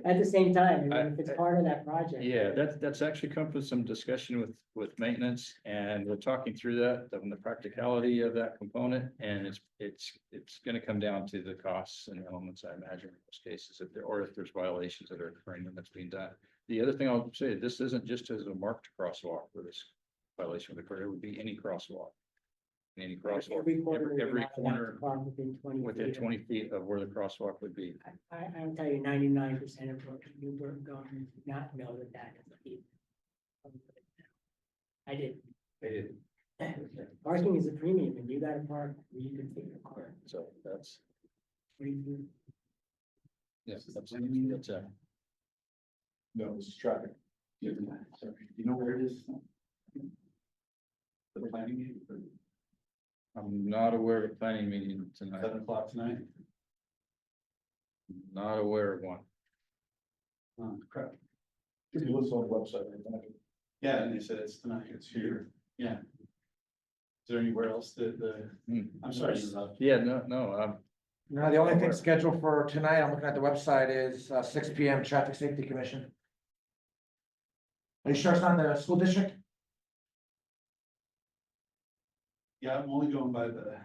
At the same time, I I- mean, if it's part of that project. Yeah, that's actually come with some discussion with maintenance, and we're talking through that, the practicality of that component, and it's gonna come down to the costs and elements, I imagine, in most cases, if there's violations that are occurring when that's being done. The other thing I'll say, this isn't just as a marked crosswalk where this violation would occur, it would be any crosswalk. Any crosswalk, Every corner. you're every not allowed to corner park within 20 within feet of- 20 feet of where the crosswalk would be. I'll tell you, 99% of Newburgh government do not know that that is a fee. I did. They did. Parking is a premium and you gotta park where you can fit your car. So that's, What do you do? yeah, that's No, this is traffic. You know where it is? The planning meeting, I'm not aware of a planning meeting tonight, 7 o'clock tonight? not aware of one. Crap. If you listen on the website, I think. Yeah, and they said it's tonight, it's here, yeah. Is there anywhere else that I'm sorry. to interrupt. Yeah, no, No, the only thing scheduled for tonight, I'm looking at the website, is 6 PM Traffic Safety Commission. Are you sure it's not the school district? Yeah, I'm only going by the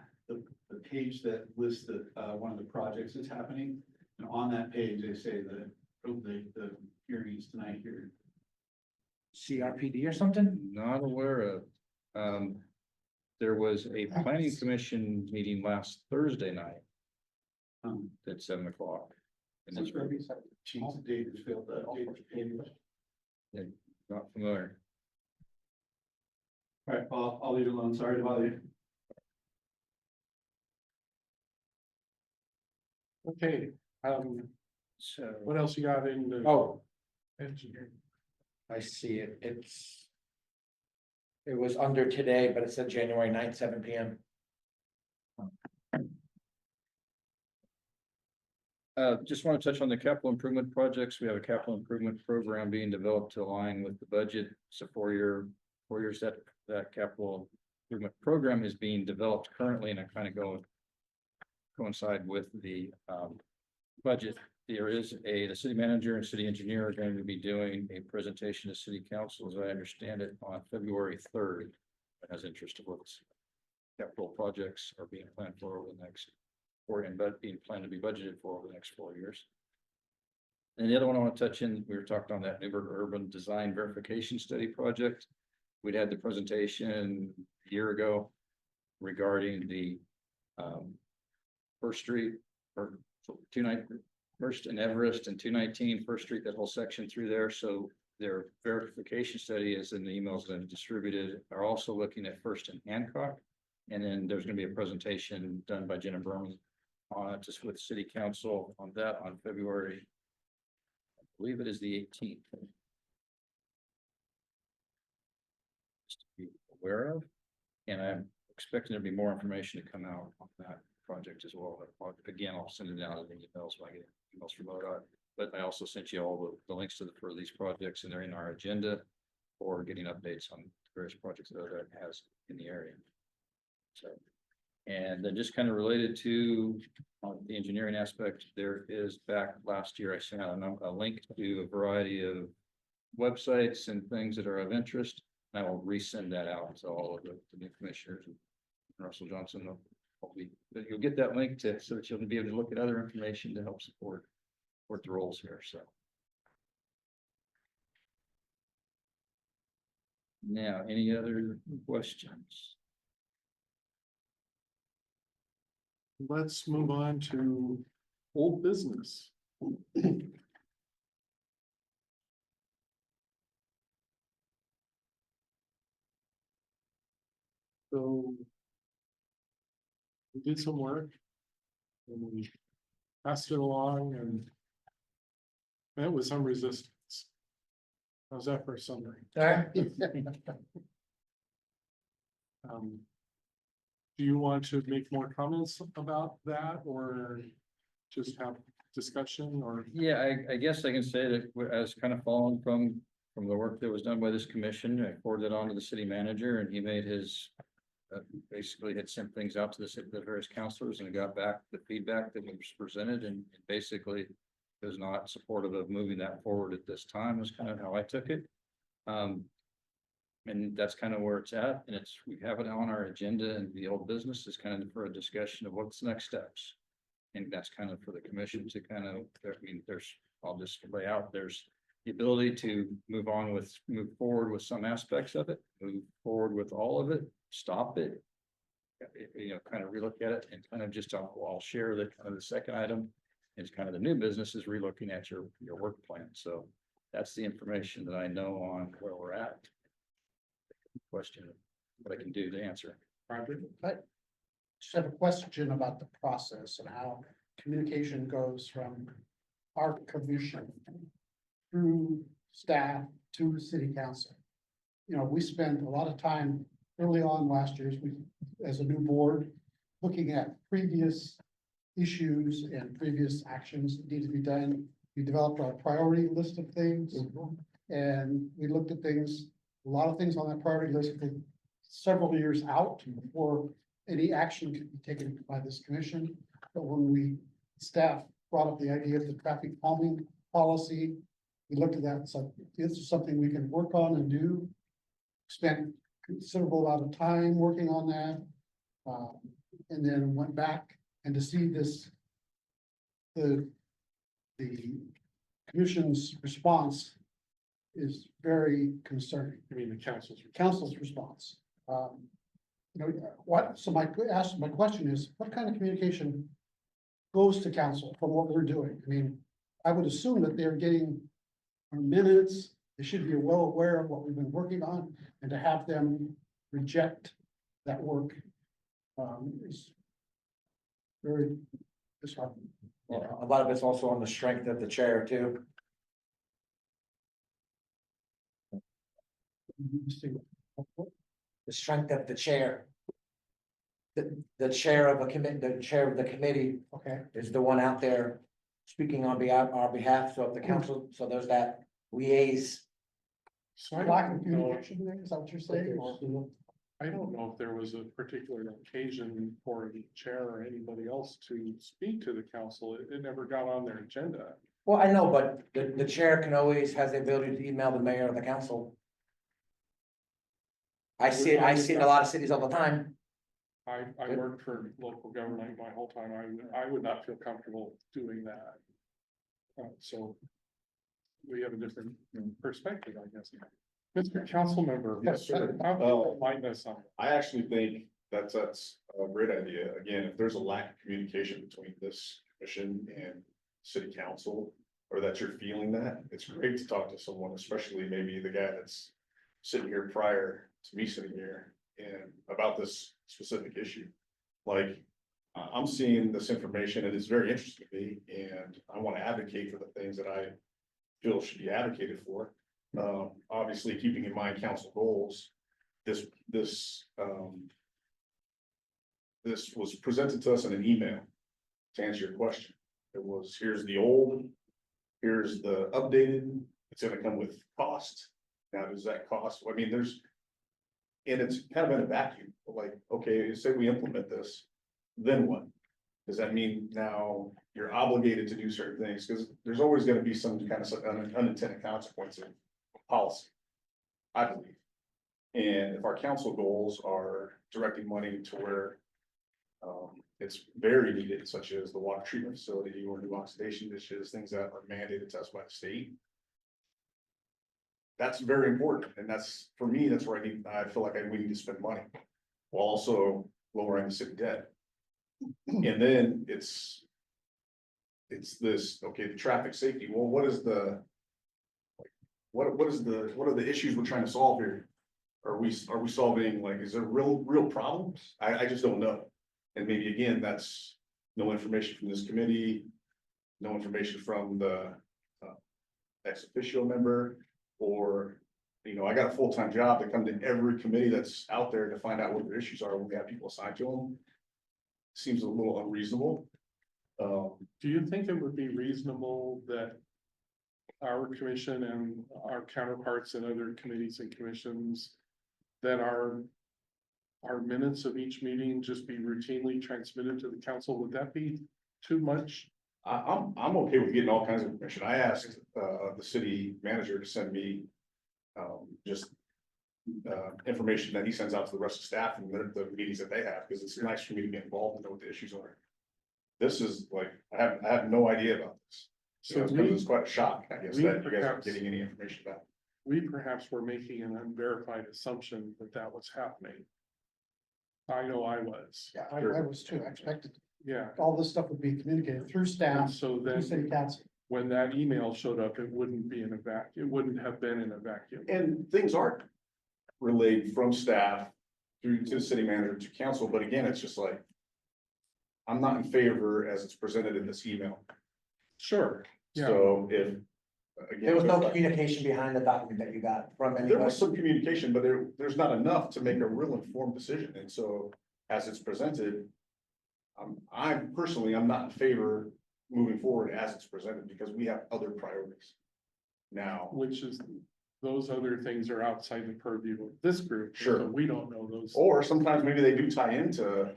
page that lists one of the projects that's happening. And on that page, they say that the hearing is tonight here. CRPD or something? not aware of. There was a planning commission meeting last Thursday night at 7 o'clock. And it's Change the date, it's failed to update the page. not familiar. All right, well, I'll leave it alone, sorry to bother you. Okay, So, what else you got in the Oh, engineering? I see it. It was under today, but it said January 9th, 7 PM. just want to touch on the capital improvement projects. We have a capital improvement program being developed to align with the budget. So for your that capital improvement program is being developed currently, and I kind of coincide with the budget. There is the city manager and city engineer are going to be doing a presentation to city council, as I understand it, on February 3rd. That has interest of what capital projects are being planned for over the next, being planned to be budgeted for over the next 4 years. And the other one I want to touch in, we were talking on that Newburgh Urban Design Verification Study project. We'd had the presentation a year ago regarding the First Street or 290 First and Everest and 219 First Street, that whole section through there. So their verification study is in the emails that are distributed, are also looking at First and Hancock. And then there's going to be a presentation done by Jenna Berman just with city council on that on February, I believe it is the 18th. Just to be aware of, and I'm expecting there to be more information to come out on that project as well. Again, I'll send it out in the emails when I get emails from ODOT, but I also sent you all the links for these projects, and they're in our agenda for getting updates on various projects that ODOT has in the area. So, and then just kind of related to the engineering aspect, there is back last year, I sent out a link to a variety of websites and things that are of interest. And I will resend that out to all of the new commissioners and Russell Johnson. But you'll get that link so that you'll be able to look at other information to help support the roles here. So. Now, any other questions? Let's move on to old business. So we did some work and we passed it along and met with some resistance. How's that for a summary? do you want to make more comments about that or just have discussion or? Yeah, I guess I can say that I was kind of following from the work that was done by this commission. I forwarded it on to the city manager and he made his. Basically had sent things out to the various counselors and got back the feedback that was presented and basically. Was not supportive of moving that forward at this time was kind of how I took it. And that's kind of where it's at and we have it on our agenda and the old business is kind of for a discussion of what's the next steps. And that's kind of for the commission to kind of, I'll just lay out, there's the ability to move forward with some aspects of it, move forward with all of it, stop it. Kind of relook at it and kind of just, I'll share the kind of the second item. Is kind of the new business is relooking at your work plan. So that's the information that I know on where we're at. Question, what I can do to answer. Roger? Just have a question about the process and how communication goes from our commission through staff to city council. We spent a lot of time early on last year, as a new board, looking at previous issues and previous actions that need to be done. We developed our priority list of things and we looked at things, a lot of things on that priority list several years out before any action could be taken by this commission. But when staff brought up the idea of the traffic calming policy, we looked at that and said, this is something we can work on and do. Spent considerable amount of time working on that. And then went back and to see this, the commission's response is very concerning. I mean, the Council's response. So my question is, what kind of communication goes to council from what we're doing? I mean, I would assume that they're getting our minutes, they should be well aware of what we've been working on, and to have them reject that work is very disheartening. Well, a lot of it's also on the strength of the chair too. The strength of the chair. The chair of the committee Okay. is the one out there speaking on our behalf, so if the council, so there's that liaise. So I Lack of don't know, communication there, is that what you're saying? Or- I don't know if there was a particular occasion for the chair or anybody else to speak to the council. It never got on their agenda. Well, I know, but the chair has the ability to email the mayor of the council. I see it in a lot of cities all the time. I worked for local government my whole time. I would not feel comfortable doing that. So we have a different perspective, I guess. Mr. Councilmember. Yes, sir. Might know something. I actually think that's a great idea. Again, if there's a lack of communication between this commission and city council, or that you're feeling that, it's great to talk to someone, especially maybe the guy that's sitting here prior to me sitting here and about this specific issue. Like, I'm seeing this information and it's very interesting to me, and I want to advocate for the things that I feel should be advocated for. Obviously, keeping in mind council goals, this was presented to us in an email to answer your question. It was, here's the old, here's the updated, it's gonna come with cost. Now, does that cost, I mean, and it's kind of in a vacuum, like, okay, say we implement this, then what? Does that mean now you're obligated to do certain things? Because there's always gonna be some kind of unintended consequence of policy, I believe. And if our council goals are directing money to where it's very needed, such as the water treatment facility or new oxidation dishes, things that are mandated to us by the state. That's very important, and that's, for me, that's where I feel like we need to spend money, while also lowering the city debt. And then it's this, okay, the traffic safety, well, what are the issues we're trying to solve here? Are we solving, like, is there real problems? I just don't know. And maybe again, that's no information from this committee, no information from the ex officio member, or You know, I got a full-time job to come to every committee that's out there to find out what their issues are when we have people assigned to them. Seems a little unreasonable. Do you think it would be reasonable that our commission and our counterparts in other committees and commissions that our minutes of each meeting just be routinely transmitted to the council? Would that be too much? I'm okay with getting all kinds of information. I asked, the city manager to send me, just, information that he sends out to the rest of staff and the meetings that they have, because it's nice for me to get involved and know what the issues are. This is like, I have no idea about this. So it's quite a shock, I guess, we that you guys aren't perhaps- getting any information about. We perhaps were making an unverified assumption that that was happening. I know I was, Yeah, I was too. I expected yeah. all this stuff would be communicated through And staff, so through city then, council. when that email showed up, it wouldn't be in a vacuum, it wouldn't have been in a vacuum. And things aren't relayed from staff through to the city manager to council, but again, it's just like, I'm not in favor as it's presented in this email. Sure, yeah. So if, again. There was no communication behind the document that you got from There anybody. was some communication, but there's not enough to make a real informed decision, and so as it's presented. I'm personally, I'm not in favor moving forward as it's presented, because we have other priorities. Now, Which is, those other things are outside the purview of this group. Sure. So we don't know those. or sometimes maybe they do tie into,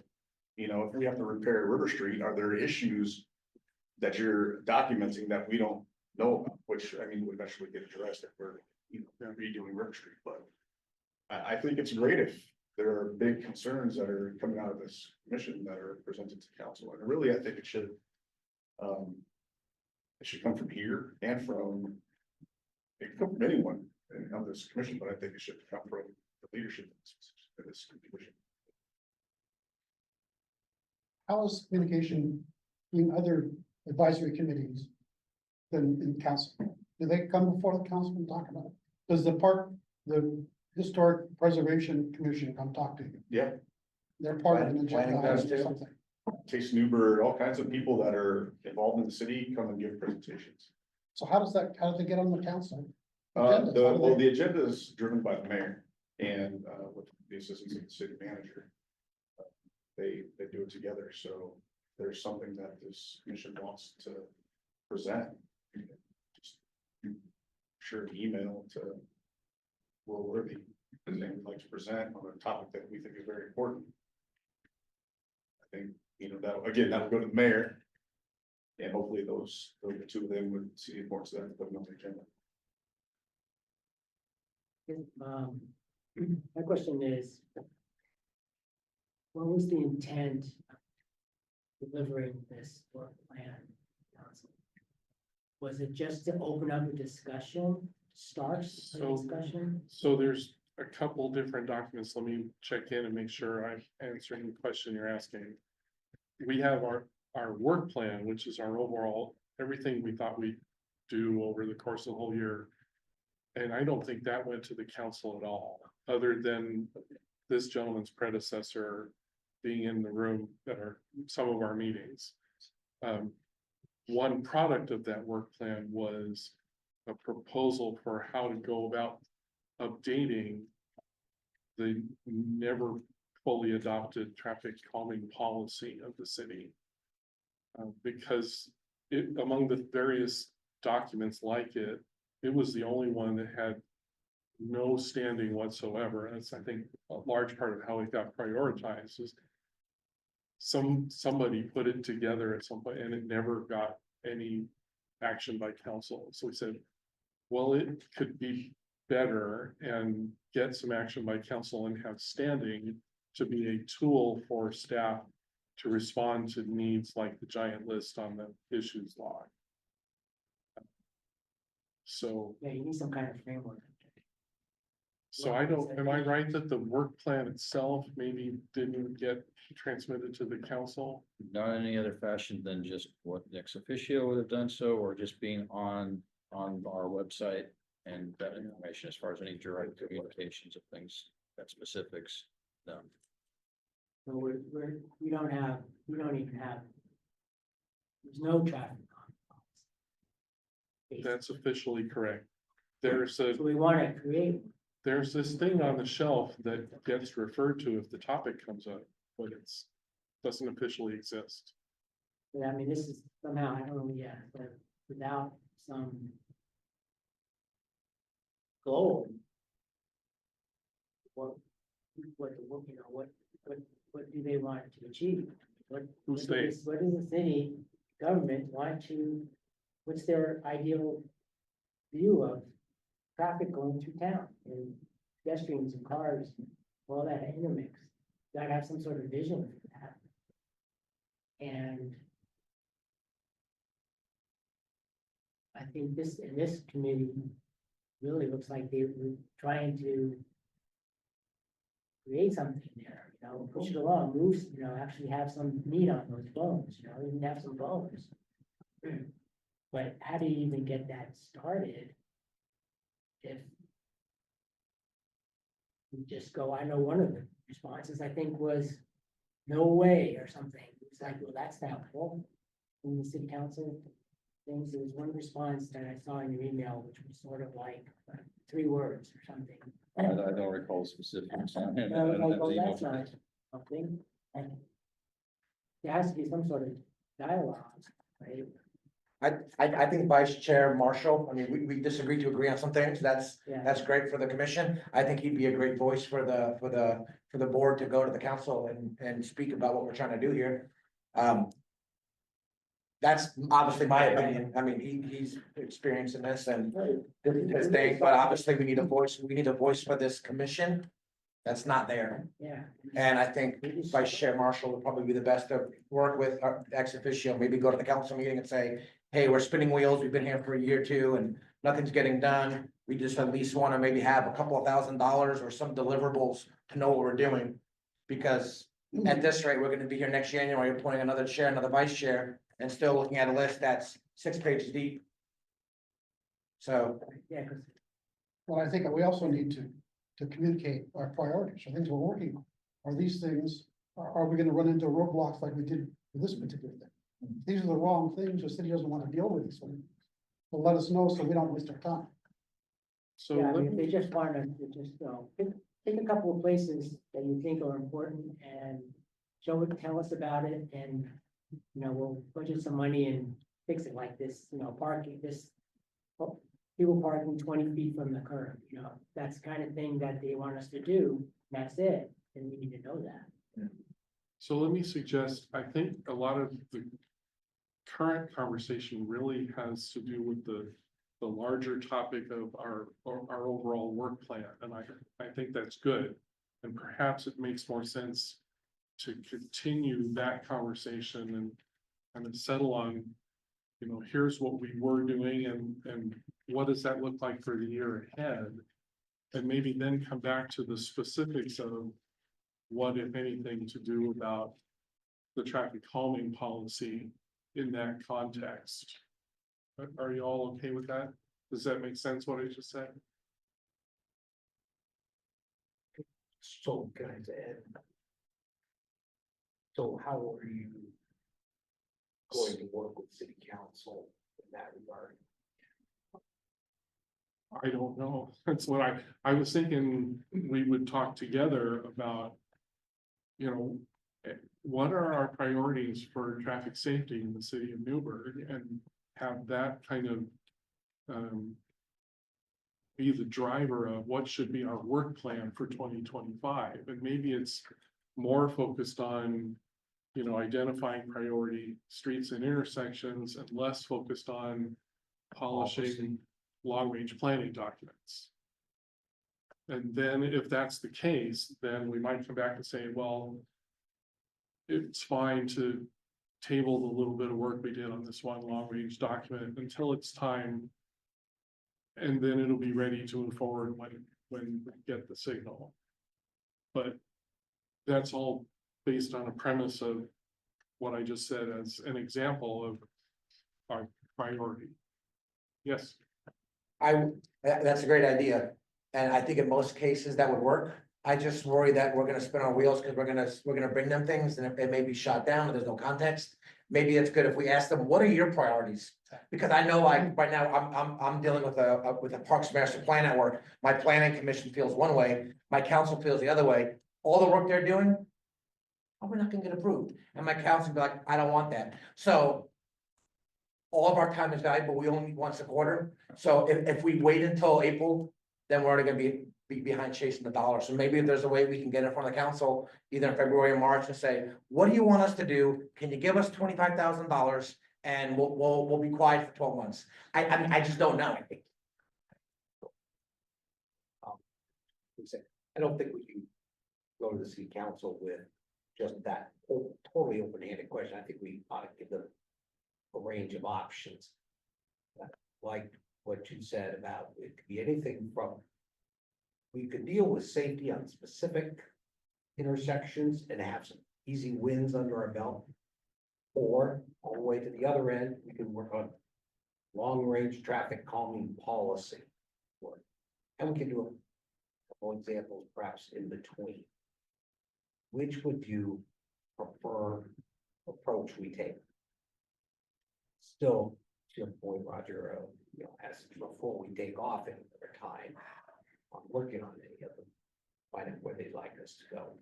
you know, if we have to repair River Street, are there issues that you're documenting that we don't know about, which, I mean, would eventually get addressed if we're, you know, redoing River Street, but I think it's great if there are big concerns that are coming out of this commission that are presented to council, and really, I think it should come from here and from, it can come from anyone on this commission, but I think it should come from the leadership of this commission. How is communication between other advisory committees than in council? Do they come before the council and talk about it? Does the Historic Preservation Commission come talk to you? Yeah, They're part of an Planning agenda does item or too. something. Case Newbert, all kinds of people that are involved in the city come and give presentations. So how do they get on the council? Agendas, how do Well, they- the agenda is driven by the mayor and, with the assistance of the city manager. They do it together, so there's something that this commission wants to present. Just sure an email to Will Worthy, and they would like to present on a topic that we think is very important. I think, you know, that'll go to the mayor. And hopefully those the two of them would see the importance of that, and put it on the agenda. My question is, what was the intent of delivering this work plan? Council? Was it just to open up a discussion, start a So- discussion? So there's a couple different documents. Let me check in and make sure I'm answering the question you're asking. We have our work plan, which is our overall, everything we thought we'd do over the course of the whole year. And I don't think that went to the council at all, other than this gentleman's predecessor being in the room at some of our meetings. One product of that work plan was a proposal for how to go about updating the never fully adopted traffic calming policy of the city. Because among the various documents like it, it was the only one that had no standing whatsoever. And it's, I think, a large part of how it got prioritized is somebody put it together at some point and it never got any action by council. So we said, well, it could be better and get some action by council and have standing to be a tool for staff to respond to needs like the giant list on the issues log. So, Yeah, you need some kind of framework. so am I right that the work plan itself maybe didn't get transmitted to the council? Not in any other fashion than just what ex officio would have done so, or just being on our website and that information as far as any direct communications of things, that specifics. No. So we don't even have. There's no traffic. That's officially correct. there's So we want to create, there's this thing on the shelf that gets referred to if the topic comes up, but doesn't officially exist. but I mean, this is somehow, I don't know, yeah, but without some goal. What, you know, what do they want to achieve? Who's What does the city government want to, what's their ideal view of traffic going through town and pedestrians and cars, all that intermix? Gotta have some sort of vision for that. And I think this committee really looks like they were trying to create something there, you know, push it along, move, you know, actually have some meat on those bones, you know, even have some bones. But how do you even get that started? If you just go, I know one of the responses I think was, no way, or something. It's like, well, that's not full. In the city council things, there was one response that I saw in your email, which was sort of like 3 words or something. I don't recall specifics. I was like, well, that's not something. And there has to be some sort of dialogue, right? I think Vice Chair Marshall, I mean, we disagree to agree on some things. That's Yeah. great for the commission. I think he'd be a great voice for the board to go to the council and speak about what we're trying to do here. That's obviously my opinion. I mean, he's experienced in this and this is his thing, but obviously we need a voice for this commission. That's not there. Yeah. And I think Vice Chair Marshall would probably be the best to work with our ex officio, maybe go to the council meeting and say, hey, we're spinning wheels, we've been here for a year or two and nothing's getting done. We just at least want to maybe have a couple of $1,000s or some deliverables to know what we're doing. Because at this rate, we're gonna be here next January, appointing another chair, another vice chair, and still looking at a list that's 6 pages deep. So, Yeah, because Well, I think that we also need to communicate our priorities, or things we're working on. Are these things, are we gonna run into roadblocks like we did with this particular thing? These are the wrong things, the city doesn't wanna deal with these things. Well, let us know so we don't waste our time. So yeah, I let mean, if me- they just want to just, pick a couple of places that you think are important and show it, tell us about it, and, you know, we'll budget some money and fix it like this, you know, parking, people parking 20 feet from the curb, you know, that's the kind of thing that they want us to do, that's it, and we need to know that. So let me suggest, I think a lot of the current conversation really has to do with the larger topic of our overall work plan, and I think that's good. And perhaps it makes more sense to continue that conversation and kind of settle on, you know, here's what we were doing and what does that look like for the year ahead? And maybe then come back to the specifics of what, if anything, to do about the traffic calming policy in that context. Are you all okay with that? Does that make sense, what I just said? So guys, so how are you going to work with city council in that regard? I don't know. That's what I was thinking we would talk together about, you know, what are our priorities for traffic safety in the city of Newburgh and have that kind of be the driver of what should be our work plan for 2025. And maybe it's more focused on, you know, identifying priority streets and intersections and less focused on polishing long-range planning documents. And then if that's the case, then we might come back and say, well, it's fine to table the little bit of work we did on this one long-range document until it's time. And then it'll be ready to move forward when we get the signal. But that's all based on a premise of what I just said as an example of our priority. Yes. that's a great idea. And I think in most cases that would work. I just worry that we're gonna spin our wheels because we're gonna bring them things and it may be shot down and there's no context. maybe it's good if we ask them, what are your priorities? Because I know like right now, I'm dealing with a Parks Master Plan at work. My planning commission feels one way, my council feels the other way. All the work they're doing, oh, we're not gonna get approved. And my council be like, I don't want that. So all of our time is valuable. We only meet once a quarter. So if we wait until April, then we're already gonna be behind chasing the dollar. So maybe if there's a way we can get in front of the council, either in February or March, and say, what do you want us to do? Can you give us $25,000 and we'll be quiet for 12 months? I just don't know. I don't think we can go to the city council with just that totally open-handed question. I think we ought to give them a range of options. Like what you said about, it could be anything from, we could deal with safety on specific intersections and have some easy wins under our belt. Or all the way to the other end, we can work on long-range traffic calming policy. And we can do a couple examples perhaps in between. Which would you prefer approach we take? Still, to your point, Roger, as before we take off any other time on working on any of them, find out where they'd like us to go.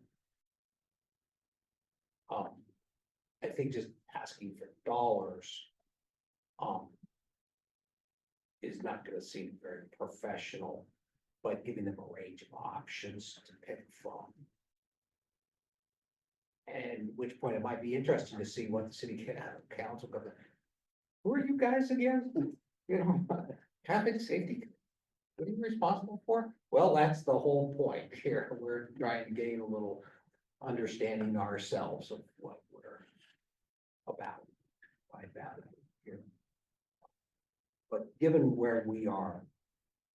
I think just asking for dollars is not gonna seem very professional, but giving them a range of options to pick from. And which point it might be interesting to see what the city council goes. Who are you guys again? You know, traffic safety. What are you responsible for? Well, that's the whole point here. We're trying to gain a little understanding ourselves of what we're about. By that here. But given where we are,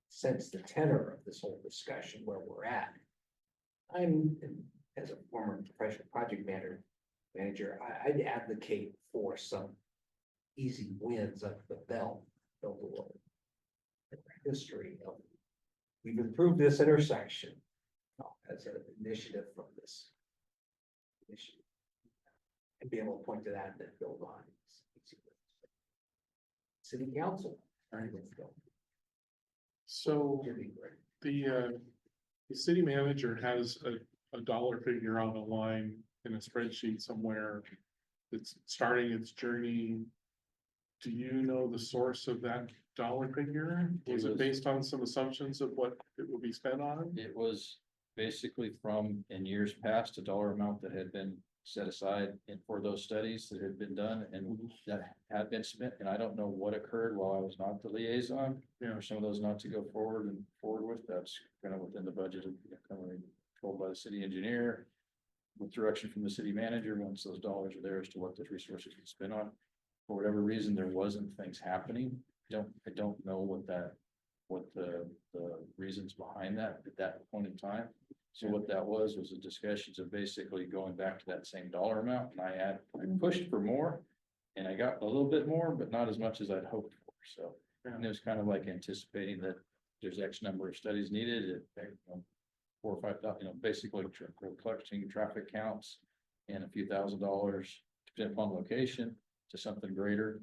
since the tenor of this whole discussion, where we're at, I'm, as a former professional project manager, I'd advocate for some easy wins up the belt, build a little history of, we've improved this intersection as an initiative from this initiative. And be able to point to that and then build on it. City council. So Should be great. the city manager has a dollar figure on a line in a spreadsheet somewhere. It's starting its journey. Do you know the source of that dollar figure? Was it based on some assumptions of what it would be spent on? It was basically from in years past, a dollar amount that had been set aside and for those studies that had been done and that had been spent. And I don't know what occurred while I was not the liaison. Yeah. For some of those not to go forward with, that's kind of within the budget of kind of controlled by the city engineer. With direction from the city manager, once those dollars are there as to what those resources can spend on. For whatever reason, there wasn't things happening. I don't know what the reasons behind that at that point in time. So what that was a discussions of basically going back to that same dollar amount, and I pushed for more. And I got a little bit more, but not as much as I'd hoped for, so. And it was kind of like anticipating that there's X number of studies needed, 4 or 5 thousand, basically collecting traffic counts. And a few $1,000s, depending upon location, to something greater,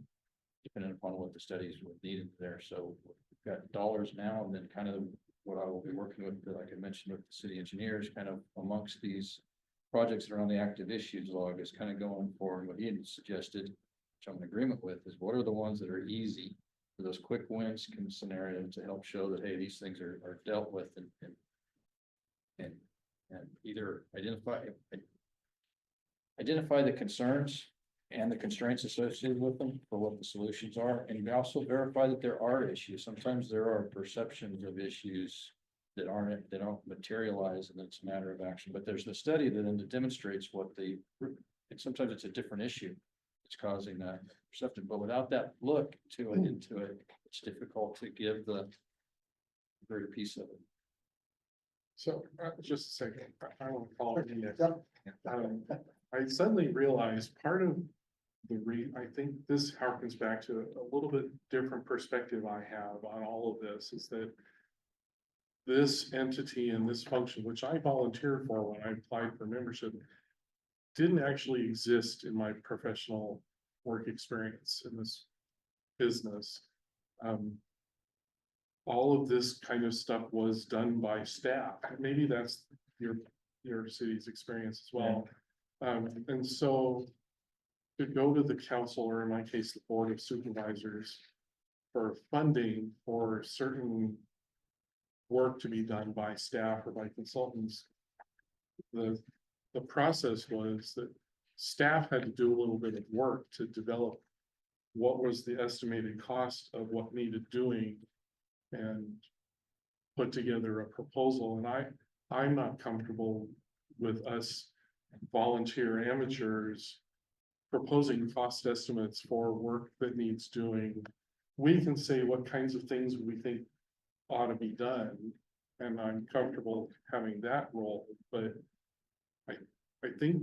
depending upon what the studies were needed there. So we've got dollars now, and then kind of what I will be working with, like I mentioned with the city engineers, kind of amongst these projects that are on the active issues log is kind of going for what he had suggested, which I'm in agreement with, is what are the ones that are easy for those quick wins scenario to help show that, hey, these things are dealt with and either identify the concerns and the constraints associated with them for what the solutions are, and also verify that there are issues. Sometimes there are perceptions of issues that don't materialize, and it's a matter of action. But there's the study that then demonstrates what and sometimes it's a different issue that's causing that perception. But without that look into it, it's difficult to give the very piece of it. So just a second, I want to follow in there. I suddenly realized part of I think this harkens back to a little bit different perspective I have on all of this, is that this entity and this function, which I volunteered for when I applied for membership, didn't actually exist in my professional work experience in this business. All of this kind of stuff was done by staff. Maybe that's your city's experience as well. And so to go to the council, or in my case, the Board of Supervisors, for funding for certain work to be done by staff or by consultants, the process was that staff had to do a little bit of work to develop what was the estimated cost of what needed doing and put together a proposal. And I'm not comfortable with us volunteer amateurs proposing cost estimates for work that needs doing. We can say what kinds of things we think ought to be done, and I'm comfortable having that role, but I think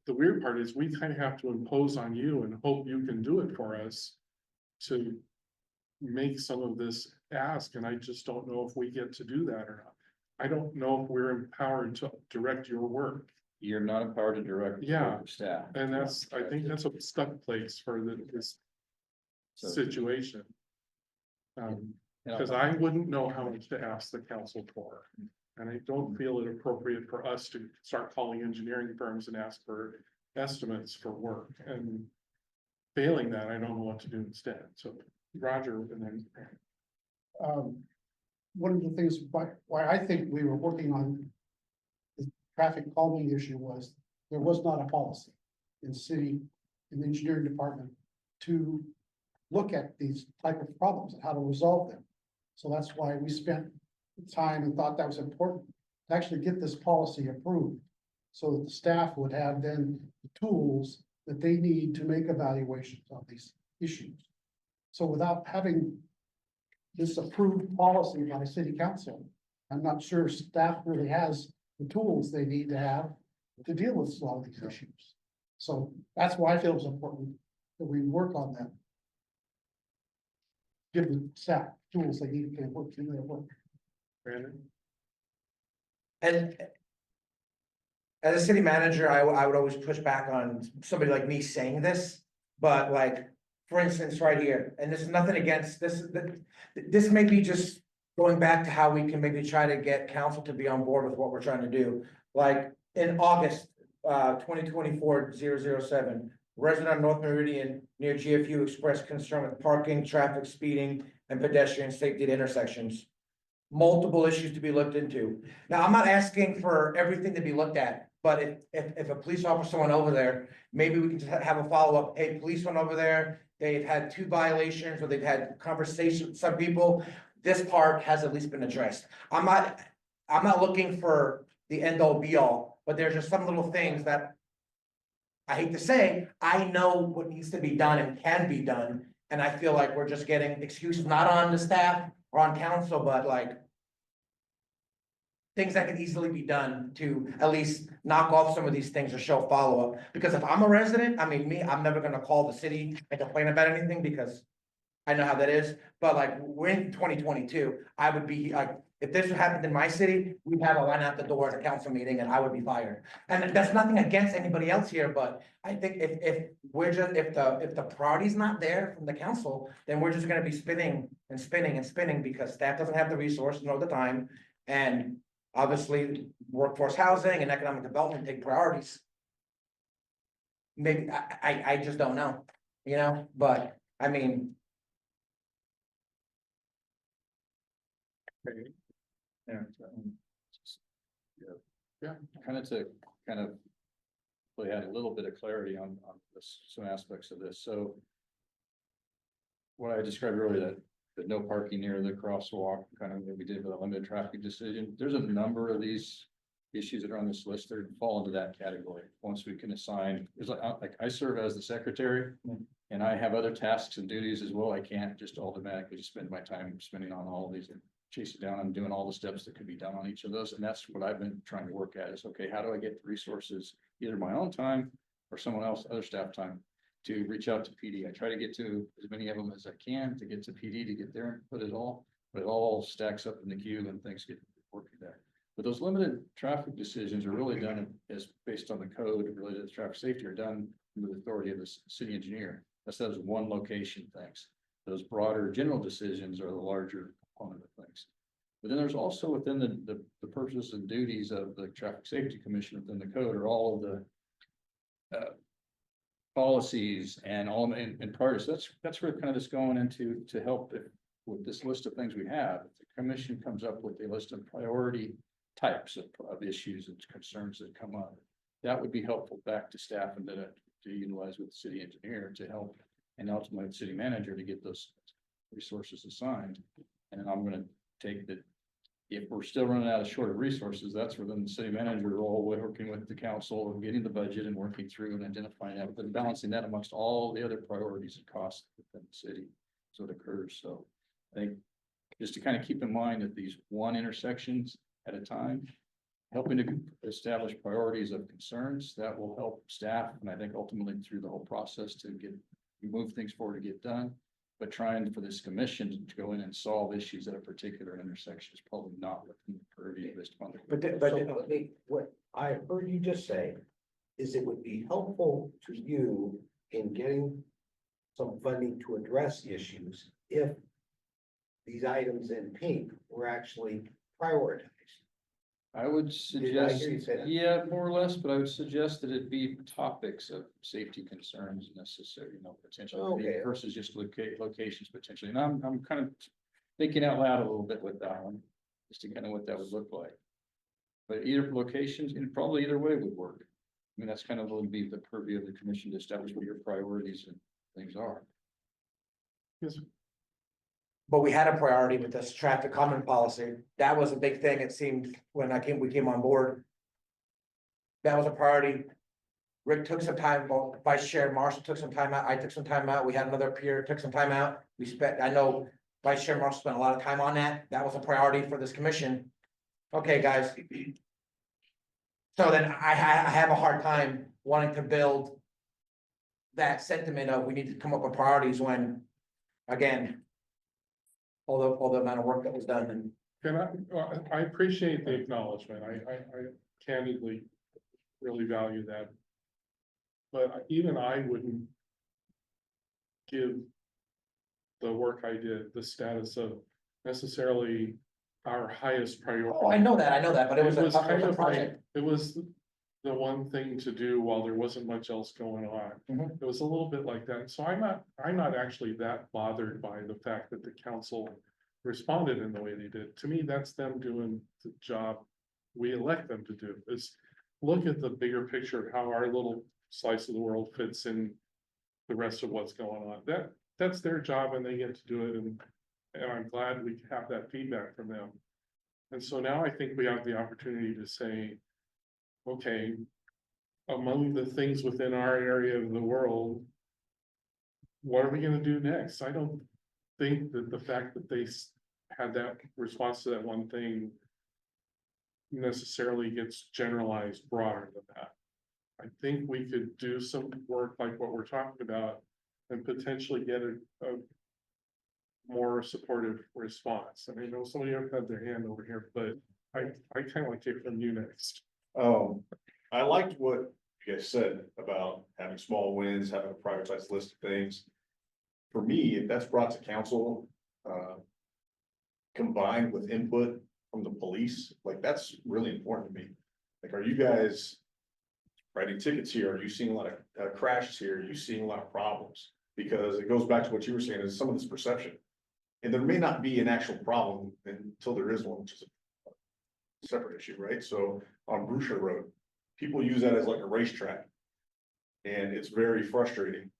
the weird part is we kind of have to impose on you and hope you can do it for us to make some of this ask, and I just don't know if we get to do that or not. I don't know if we're empowered to direct your work. You're not empowered to direct. the Yeah. work of Staff. And I think that's a stuck place for this So- situation. Because I wouldn't know how much to ask the council for. And I don't feel it appropriate for us to start calling engineering firms and ask for estimates for work. And failing that, I don't know what to do instead. So Roger, and then One of the things why I think we were working on the traffic calming issue was there was not a policy in the engineering department to look at these type of problems and how to resolve them. So that's why we spent time and thought that was important to actually get this policy approved. So that the staff would have then the tools that they need to make evaluations on these issues. So without having this approved policy by city council, I'm not sure staff really has the tools they need to have to deal with a lot of these issues. So that's why I feel it's important that we work on that. Give the staff tools they need to work through their work. Brandon. And as a city manager, I would always push back on somebody like me saying this, but like, for instance, right here, and this is nothing against this, this may be just going back to how we can maybe try to get council to be on board with what we're trying to do. Like in August, 2024-007, resident of North Meridian near GFU expressed concern with parking, traffic, speeding, and pedestrian safety at intersections. Multiple issues to be looked into. Now, I'm not asking for everything to be looked at, but if a police officer went over there, maybe we can just have a follow-up. Hey, police went over there, they've had 2 violations, or they've had conversations with some people. This part has at least been addressed. I'm not looking for the end all be all, but there's just some little things that I hate to say, I know what needs to be done and can be done, and I feel like we're just getting excuses, not on the staff or on council, but like things that can easily be done to at least knock off some of these things or show follow-up. Because if I'm a resident, I mean, I'm never gonna call the city and complain about anything because I know how that is. But like, we're in 2022, I would be like, if this happened in my city, we'd have a line out the door at a council meeting and I would be fired. And that's nothing against anybody else here, but I think if the priority's not there from the council, then we're just gonna be spinning and spinning and spinning because staff doesn't have the resources nor the time. And obviously, workforce housing and economic development take priorities. Maybe, I just don't know, you know, but I mean. And, kind of really had a little bit of clarity on this, some aspects of this, so. What I described earlier, that no parking near the crosswalk, kind of what we did with a limited traffic decision, there's a number of these issues that are on this list that fall into that category. Once we can assign, there's like I serve as the secretary, and I have other tasks and duties as well. I can't just automatically just spend my time spending on all of these and chasing down and doing all the steps that could be done on each of those. And that's what I've been trying to work at is, okay, how do I get the resources, either my own time or someone else, other staff time, to reach out to PD. I try to get to as many of them as I can to get to PD, to get there and put it all, but it all stacks up in the queue and things get working there. But those limited traffic decisions are really done as based on the code related to traffic safety, are done the authority of the city engineer. That's those one location things. Those broader general decisions are the larger component of things. But then there's also within the purposes and duties of the Traffic Safety Commission within the code are all of the policies and all and priorities. That's where kind of this going into to help with this list of things we have. If the commission comes up with a list of priority types of issues and concerns that come up, that would be helpful back to staff and to utilize with the city engineer to help and ultimately the city manager to get those resources assigned. And then I'm gonna take that if we're still running out of short of resources, that's where then the city manager role, working with the council and getting the budget and working through and identifying that, but balancing that amongst all the other priorities and costs within the city. So it occurs. So I think just to kind of keep in mind that these one intersections at a time, helping to establish priorities of concerns that will help staff. And I think ultimately through the whole process to move things forward to get done. But trying for this commission to go in and solve issues at a particular intersection is probably not within the purview based upon the. What I heard you just say is it would be helpful to you in getting some funding to address issues if these items in pink were actually prioritized. I would Did I suggest, hear you say that? yeah, more or less, but I would suggest that it be topics of safety concerns necessary, potentially Okay. versus just locations potentially. And I'm kind of thinking out loud a little bit with that one, just to kind of what that would look like. But either locations and probably either way would work. I mean, that's kind of would be the purview of the commission to establish what your priorities and things are. Yes, But we had a priority with this traffic common policy. That was a big thing, it seemed, when we came on board. That was a priority. Rick took some time, well, Vice Chair Marshall took some time out, I took some time out, we had another peer, took some time out. I know Vice Chair Marshall spent a lot of time on that. That was a priority for this commission. Okay, guys. So then I have a hard time wanting to build that sentiment of we need to come up with priorities when, again, all the amount of work that was done and. and I appreciate the acknowledgement. I candidly really value that. But even I wouldn't give the work I did the status of necessarily our highest priority. Oh, I know that, but it was a kind of like, project. it was the one thing to do while there wasn't much else going on. Mhm. It was a little bit like that. So I'm not actually that bothered by the fact that the council responded in the way they did. To me, that's them doing the job we elect them to do, is look at the bigger picture of how our little slice of the world fits in the rest of what's going on. That's their job and they get to do it, and I'm glad we have that feedback from them. And so now I think we have the opportunity to say, okay, among the things within our area of the world, what are we gonna do next? I don't think that the fact that they had that response to that one thing necessarily gets generalized broader than that. I think we could do some work like what we're talking about and potentially get a more supportive response. I know somebody else had their hand over here, but I kind of like to hear from you next. I liked what you guys said about having small wins, having a privatized list of things. For me, if that's brought to council, combined with input from the police, like that's really important to me. Like, are you guys writing tickets here? Are you seeing a lot of crashes here? Are you seeing a lot of problems? Because it goes back to what you were saying, is some of this perception. And there may not be an actual problem until there is one, which is a separate issue, right? So on Brewster Road, people use that as like a racetrack. And it's very frustrating.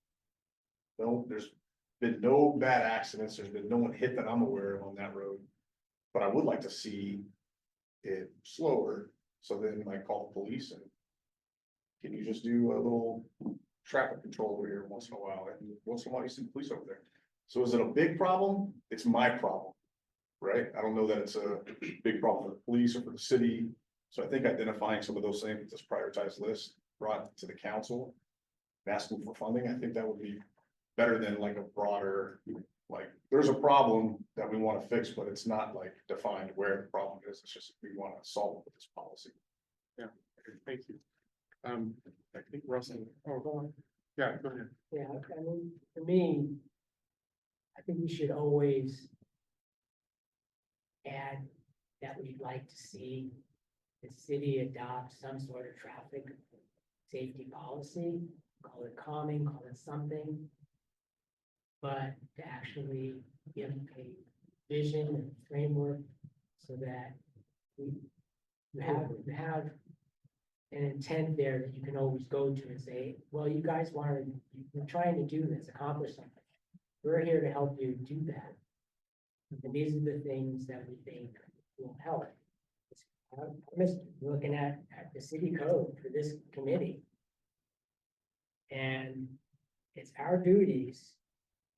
No, there's been no bad accidents. There's been no one hit that I'm aware of on that road. But I would like to see it slower. So then I call the police and can you just do a little traffic control over here once in a while? And once in a while you see the police over there. So is it a big problem? It's my problem, right? I don't know that it's a big problem for the police or for the city. So I think identifying some of those things with this prioritized list brought to the council, asking for funding, I think that would be better than like a broader, like, there's a problem that we want to fix, but it's not like defined where the problem is. It's just, we want to solve it with this policy. Yeah, thank you. I think Russell, oh, go on. Yeah, go ahead. Yeah, I mean, for me, I think we should always add that we'd like to see the city adopt some sort of traffic safety policy, call it calming, call it something. But to actually give a vision and framework so that you have an intent there that you can always go to and say, well, you guys wanted, you're trying to do this, accomplish something. We're here to help you do that. And these are the things that we think will help. I'm just looking at the city code for this committee. And it's our duties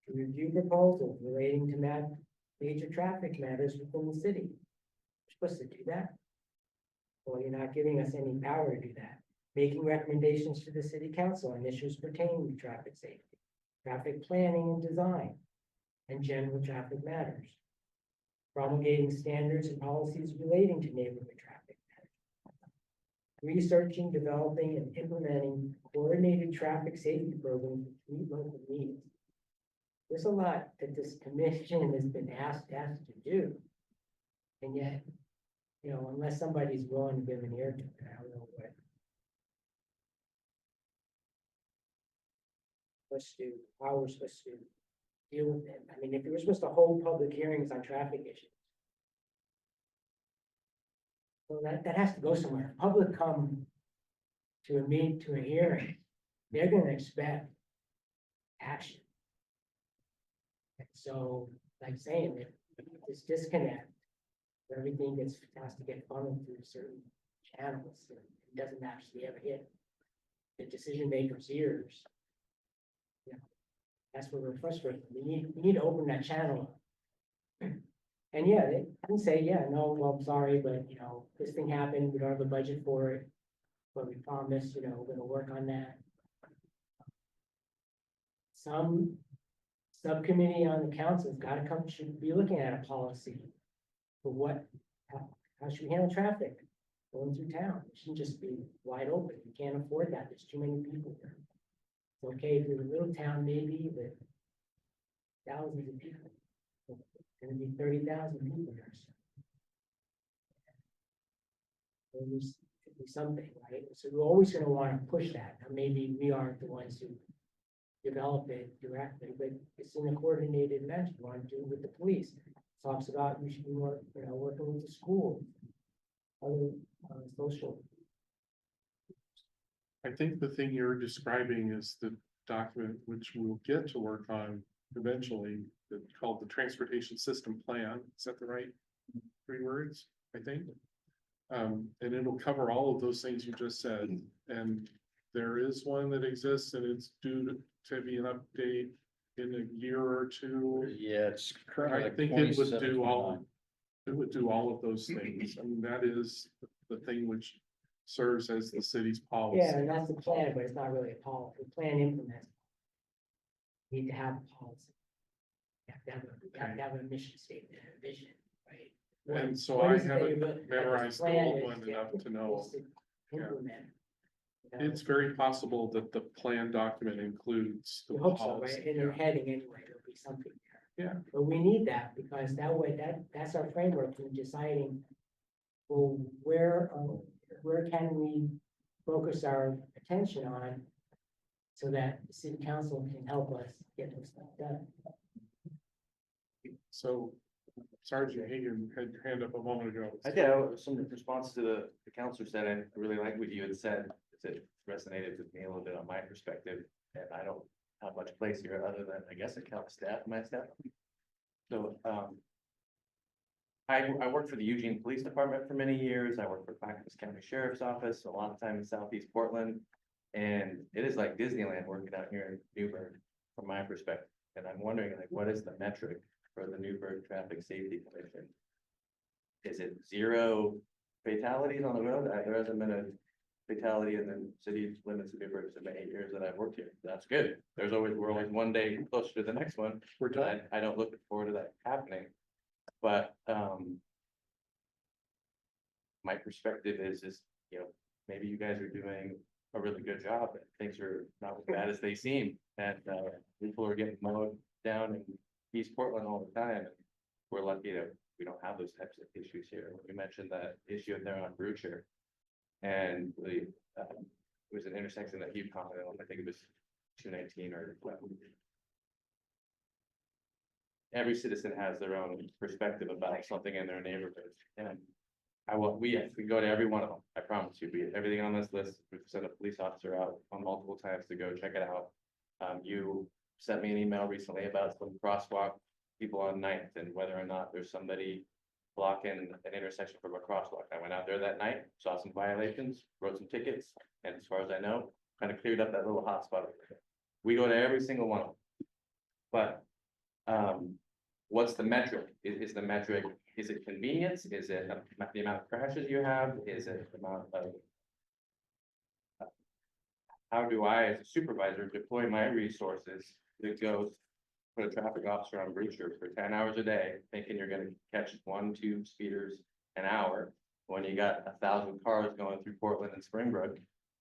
to review proposals relating to major traffic matters within the city. We're supposed to do that. Well, you're not giving us any power to do that. Making recommendations to the city council on issues pertaining to traffic safety, traffic planning and design, and general traffic matters. Promulgating standards and policies relating to neighborhood traffic matters. Researching, developing, and implementing coordinated traffic safety programs to meet local needs. There's a lot that this commission has been asked to do. And yet, you know, unless somebody's willing to give an ear to it, I don't know how we're supposed to deal with it. I mean, if we were supposed to hold public hearings on traffic issues. Well, that has to go somewhere. Public come to a hearing, they're gonna expect action. And so, like saying that this disconnect, where everything has to get funneled through certain channels, and it doesn't actually ever hit the decision makers' ears. You know, that's where we're frustrated. We need to open that channel up. And yeah, they can say, yeah, no, well, I'm sorry, but you know, this thing happened, we don't have a budget for it. But we promise, you know, we're gonna work on that. Some subcommittee on the council's gotta come, should be looking at a policy for how should we handle traffic going through town? It shouldn't just be wide open. We can't afford that. There's too many people here. It's okay if you're a little town, maybe, but thousands of people. It's gonna be 30,000 people here. So there should be something, right? So we're always gonna wanna push that. Now, maybe we aren't the ones who develop it directly, but it's in a coordinated manner. You wanna do it with the police. Talks about we should be more, you know, working with the school, other social. I think the thing you're describing is the document which we'll get to work on eventually, called the Transportation System Plan. Is that the right 3 words, I think? And it'll cover all of those things you just said. And there is one that exists and it's due to be an update in a year or 2. Yeah, it's currently I like think it would 27, do 29. it would do all of those things. I mean, that is the thing which serves as the city's policy. Yeah, and that's the plan, but it's not really a policy. The plan implements. Need to have a policy. You have to have a mission statement, a vision, right? And so What I is it that haven't you're looking- what memorized the plan old is one to- enough to know. is to Implement. You know, It's very possible that the plan document includes the I hope so, policy. right? In your heading anyway, there'll be something there. Yeah. But we need that because that way, that's our framework in deciding. Well, where can we focus our attention on? So that the city council can help us get this stuff done. So Sergeant Hagan had your hand up a moment ago. I did have some response to the counselor said, and I really like what you had said. It resonated with me a little bit on my perspective, and I don't have much place here other than, I guess, account staff, my staff. So, I worked for the Eugene Police Department for many years. I worked for Clackamas County Sheriff's Office, a lot of time in Southeast Portland. And it is like Disneyland working out here in Newburgh, from my perspective. And I'm wondering, like, what is the metric for the Newburgh Traffic Safety Commission? Is it 0 fatalities on the road? There hasn't been a fatality in the city limits of Newburgh in the 8 years that I've worked here. That's good. We're always one day closer to the next one. We're done. I don't look forward to that happening. But my perspective is, you know, maybe you guys are doing a really good job. Things are not as bad as they seem, and, people are getting mowed down in East Portland all the time. We're lucky that we don't have those types of issues here. We mentioned that issue there on Brucher. And the, it was an intersection that you commented on, I think it was 219 or. Every citizen has their own perspective about something in their neighborhood, and we go to every one of them, I promise you, everything on this list, we've sent a police officer out on multiple times to go check it out. You sent me an email recently about some crosswalk people on 9th and whether or not there's somebody blocking an intersection from a crosswalk. I went out there that night, saw some violations, wrote some tickets, and as far as I know, kind of cleared up that little hot spot. We go to every single one of them. But, what's the metric? Is the metric, is it convenience? Is it the amount of crashes you have? Is it the amount of how do I, as a supervisor, deploy my resources to go put a traffic officer on Brucher for 10 hours a day, thinking you're gonna catch 1-2 speeders an hour, when you got 1,000 cars going through Portland and Springbrook,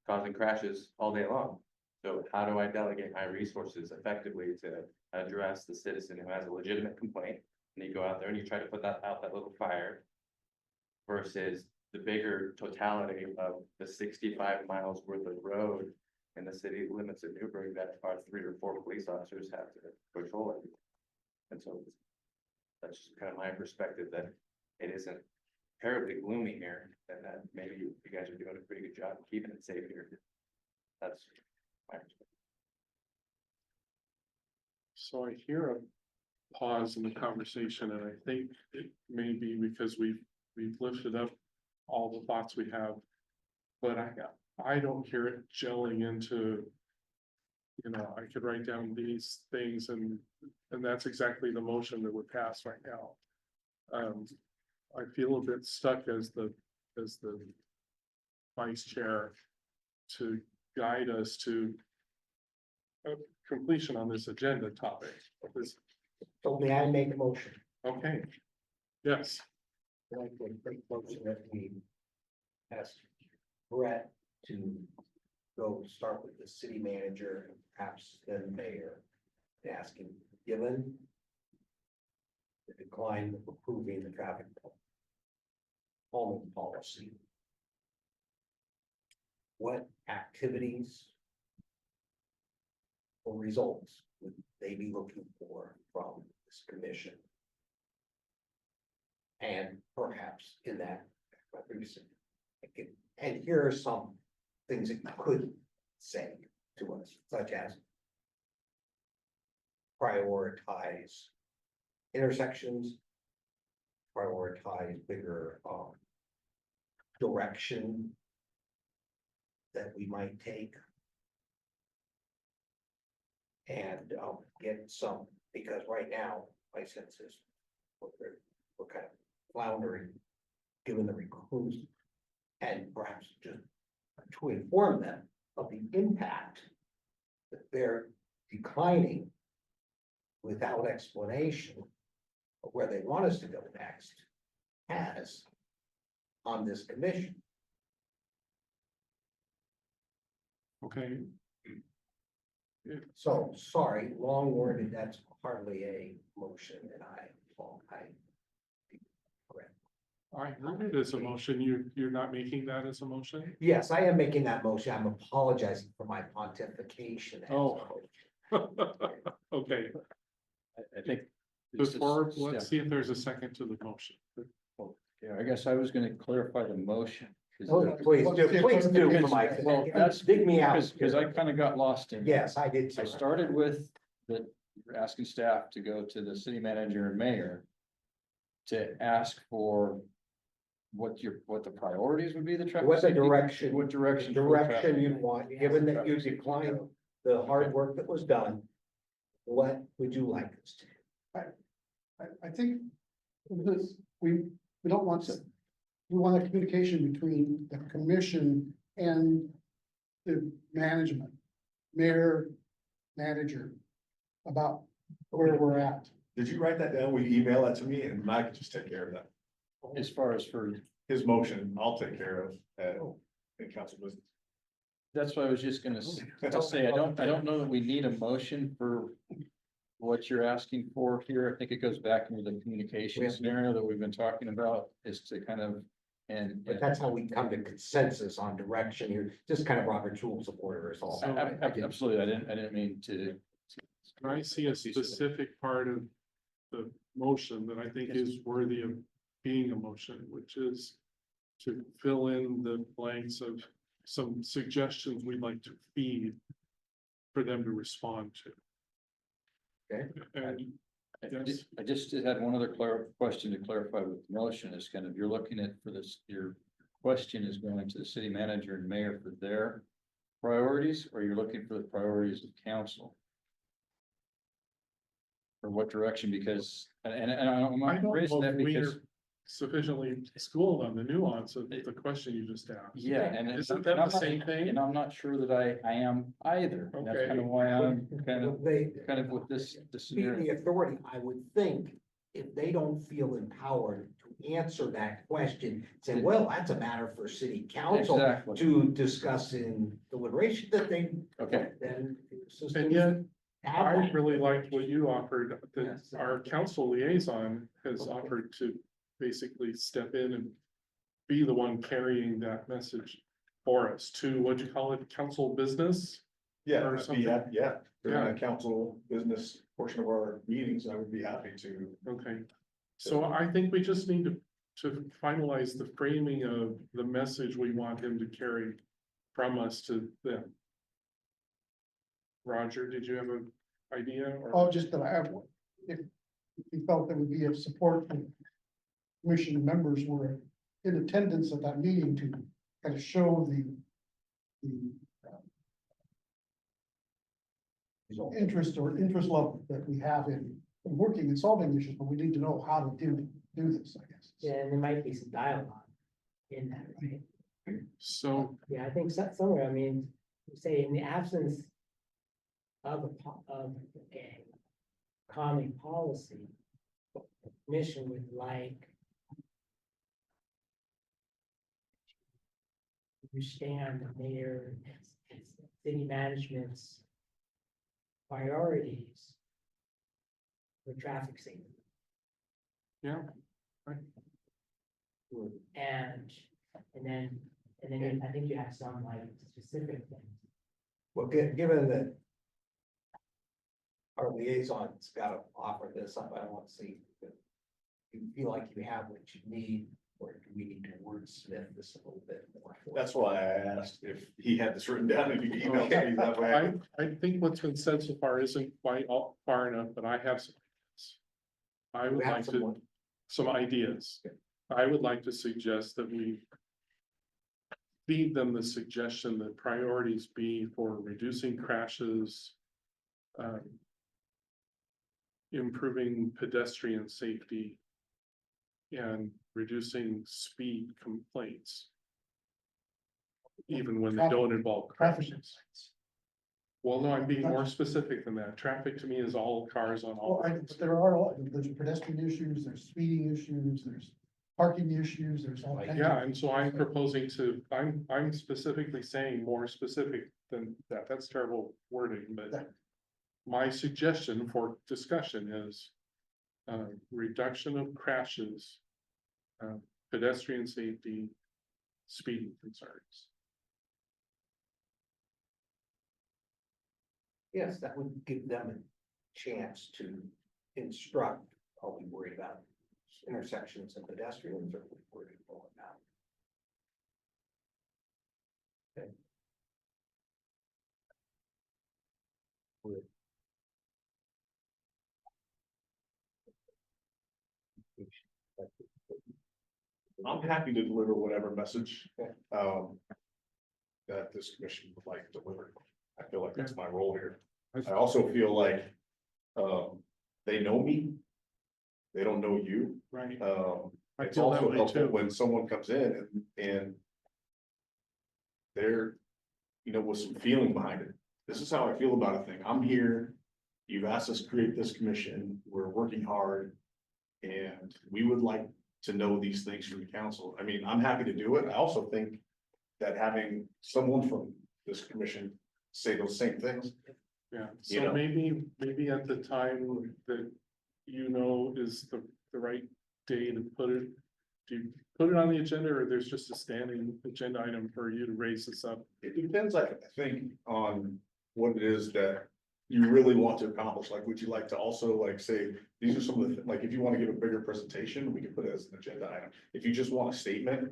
causing crashes all day long? So how do I delegate my resources effectively to address the citizen who has a legitimate complaint? And you go out there and you try to put that little fire versus the bigger totality of the 65 miles worth of road in the city limits of Newburgh that our 3 or 4 police officers have to patrol it. And so that's just kind of my perspective, that it isn't terribly gloomy here, and that maybe you guys are doing a pretty good job of keeping it safe here. That's my perspective. So I hear a pause in the conversation, and I think it may be because we've lifted up all the thoughts we have. But I don't hear it gelling into, I could write down these things and that's exactly the motion that would pass right now. I feel a bit stuck as the vice chair to guide us to completion on this agenda topic. So may I make a motion? Okay. Yes. I'd like to make a motion that we ask Brett to go start with the city manager and perhaps then mayor. And ask him, given the decline of approving the traffic calming policy, what activities or results would they be looking for from this commission? And perhaps in that, and here are some things that you could say to us, such as prioritize intersections, prioritize bigger direction that we might take. And get some, because right now, my sense is we're kind of floundering, given the reclusion, and perhaps just to inform them of the impact that they're declining without explanation of where they want us to go next has on this commission. Okay. So, sorry, long worded, that's hardly a motion, and I heard it as a motion. You're not making that as a motion? yes, I am making that motion. I'm apologizing for my pontification. as a Oh. motion. Okay, I think. before, let's see if there's a second to the motion. Yeah, I guess I was gonna clarify the motion. Oh, please do, for my, Well, that's dig me out. Because I kind of got lost in. Yes, I did too. I started with asking staff to go to the city manager and mayor to ask for what the priorities would be, the traffic. What the safety- direction. What direction? for Direction traffic. you want, given that you declined the hard work that was done, what would you like us to do? I think this, we don't want to, we want a communication between the commission and the management, mayor, manager, about where we're at. Did you write that down? Will you email that to me and I can just take care of that? As far as for, His motion, I'll take care of, in council business. That's what I was just gonna to say. I don't know that we need a motion for what you're asking for here. I think it goes back into the communication Yeah. scenario that we've been talking about, is to kind of, and But that's how we come to consensus on direction here, just kind of Robert's rules of order is all. absolutely, I didn't mean to. I see a specific part of the motion that I think is worthy of being a motion, which is to fill in the blanks of some suggestions we'd like to feed for them to respond to. Okay. And yes, I just had one other question to clarify with the motion is kind of, you're looking at for this, your question is going to the city manager and mayor for their priorities, or you're looking for the priorities of council? Or what direction? Because, and I'm I not don't raising know that if we because, are sufficiently schooled on the nuance of the question you just asked. yeah, and. Isn't that the same thing? And I'm not sure that I am either. And that's Okay. kind of why I'm kind of They, with this being scenario. the authority, I would think, if they don't feel empowered to answer that question, say, well, that's a matter for city council Exactly. to discuss in deliberation, that they, Okay. then. And yet, have I that. really liked what you offered, that Yes. our council liaison has offered to basically step in and be the one carrying that message for us to, what'd you call it, council business? Yeah, Or I'd be something. yeah, during the council business portion of our meetings, I would be happy to. Okay, so I think we just need to finalize the framing of the message we want him to carry from us to them. Roger, did you have an idea or? Oh, just that I have one. If you felt there would be of support, if commission members were in attendance at that meeting to kind of show the interest level that we have in working and solving issues, but we need to know how to do this, I guess. Yeah, and there might be some dialogue in that, right? So, Yeah, I think somewhere, I mean, say in the absence of a common policy, the commission would like understand the mayor and city management's priorities for traffic safety. yeah, And then I think you have some like specific things. Well, given that our liaison's gotta offer this up, I don't want to see that you feel like you have what you need, or do we need to wordsmith this a little bit more? That's why I asked if he had this written down, if you could email it to me that way. I think what's been said so far isn't quite far enough, but I have some. I would We have like to, someone. some ideas. I would like to suggest that we feed them the suggestion that priorities be for reducing crashes, improving pedestrian safety, and reducing speed complaints, even when they don't involve Traffic crashes. Well, no, I'm being more specific than that. Traffic to me is all cars on all Well, roads. there are, there's pedestrian issues, there's speeding issues, there's parking issues, there's all kinds of. Yeah, and so I'm proposing to, I'm specifically saying more specific than that. That's terrible wording, but my suggestion for discussion is reduction of crashes, pedestrian safety, speeding concerns. Yes, that would give them a chance to instruct, are we worried about intersections and pedestrians, or are we worried about? Okay. Would. I'm happy to deliver whatever message, Okay. that this commission would like delivered. I feel like that's my role here. I also feel like, they know me. They don't know you. Right. I It's feel that also way helpful too. when someone comes in and they're, with some feeling behind it. This is how I feel about a thing. I'm here. You've asked us to create this commission. We're working hard. And we would like to know these things from the council. I mean, I'm happy to do it. I also think that having someone from this commission say those same things. Yeah, You so know. maybe at the time that is the right day to put it. Do you put it on the agenda, or there's just a standing agenda item for you to raise this up? It depends, I think, on what it is that you really want to accomplish. Like, would you like to also like say, these are some of the, like, if you want to give a bigger presentation, we can put it as an agenda item. If you just want a statement,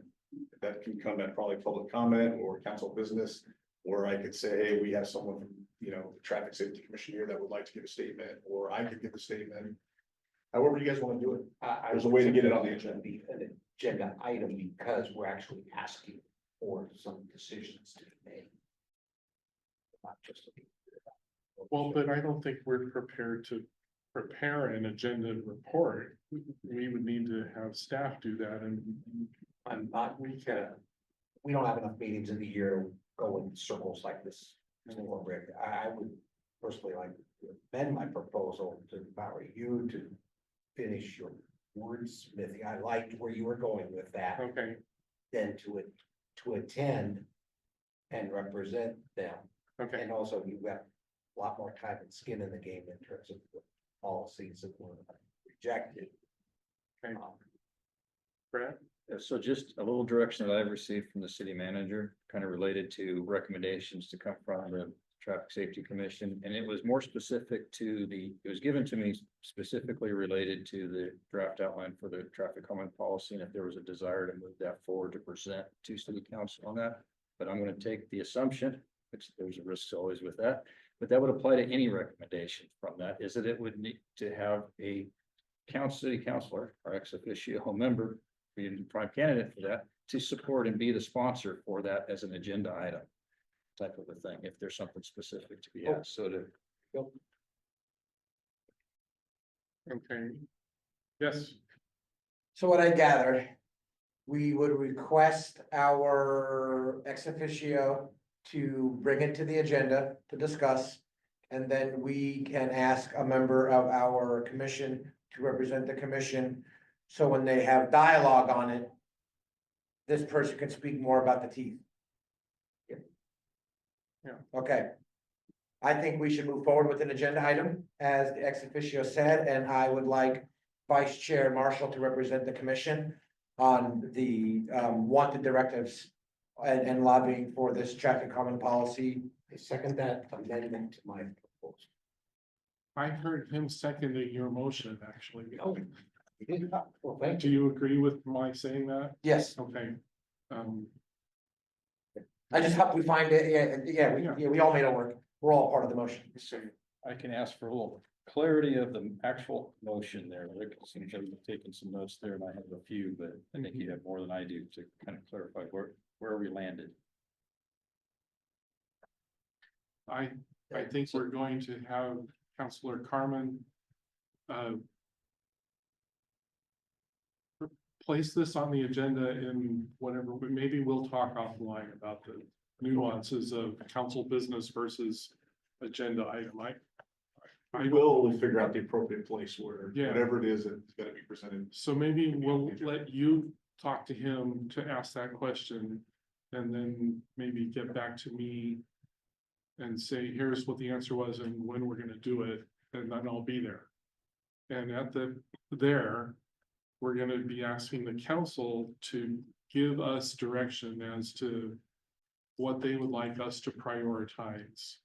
that can come at probably public comment or council business. Or I could say, hey, we have someone from, you know, the Traffic Safety Commission here that would like to give a statement, or I could give a statement. However you guys want to do it. There's a way to get it on the agenda. Be an agenda item because we're actually asking for some decisions to be made. Not just. Well, but I don't think we're prepared to prepare an agenda report. We would need to have staff do that, and I'm not, we can. we don't have enough meetings in the year to go in circles like this. anymore, Rick. I would personally like to amend my proposal to empower you to finish your wordsmithing. I liked where you were going with that. Okay, Then to attend and represent them. okay, And also you got a lot more time and skin in the game in terms of the policies that were rejected. okay. Brad? So just a little direction that I've received from the city manager, kind of related to recommendations to come from the Traffic Safety Commission. And it was more specific to it was given to me specifically related to the draft outline for the traffic calming policy. And if there was a desire to move that forward to present to city council on that. But I'm going to take the assumption, which there's a risk always with that, but that would apply to any recommendation from that, is that it would need to have a city councilor or ex officio member, being the prime candidate for that, to support and be the sponsor for that as an agenda item type of a thing, if there's something specific to be asked. So to Okay. Yes, So what I gathered, we would request our ex officio to bring it to the agenda to discuss. And then we can ask a member of our commission to represent the commission. So when they have dialogue on it, this person can speak more about the teeth. Yeah. Okay. I think we should move forward with an agenda item, as the ex officio said, and I would like Vice Chair Marshall to represent the commission on the wanted directives and lobbying for this traffic calming policy. I second that amendment to my proposal. I heard him seconding your motion, actually. Oh, you did not. Well, thank Do you agree with my saying that? Yes, Okay. I just hope we find it, yeah, we all made it work. We're all part of the motion. I can ask for a little clarity of the actual motion there. Rick seems to have taken some notes there, and I have a few, but I think you have more than I do to kind of clarify where we landed. I think we're going to have Counselor Carmen place this on the agenda in whatever, but maybe we'll talk offline about the nuances of council business versus agenda item. I will figure out the appropriate place where, Yeah. whatever it is, it's gonna be presented. So maybe we'll let you talk to him to ask that question, and then maybe get back to me and say, here's what the answer was and when we're gonna do it, and then I'll be there. And we're gonna be asking the council to give us direction as to what they would like us to prioritize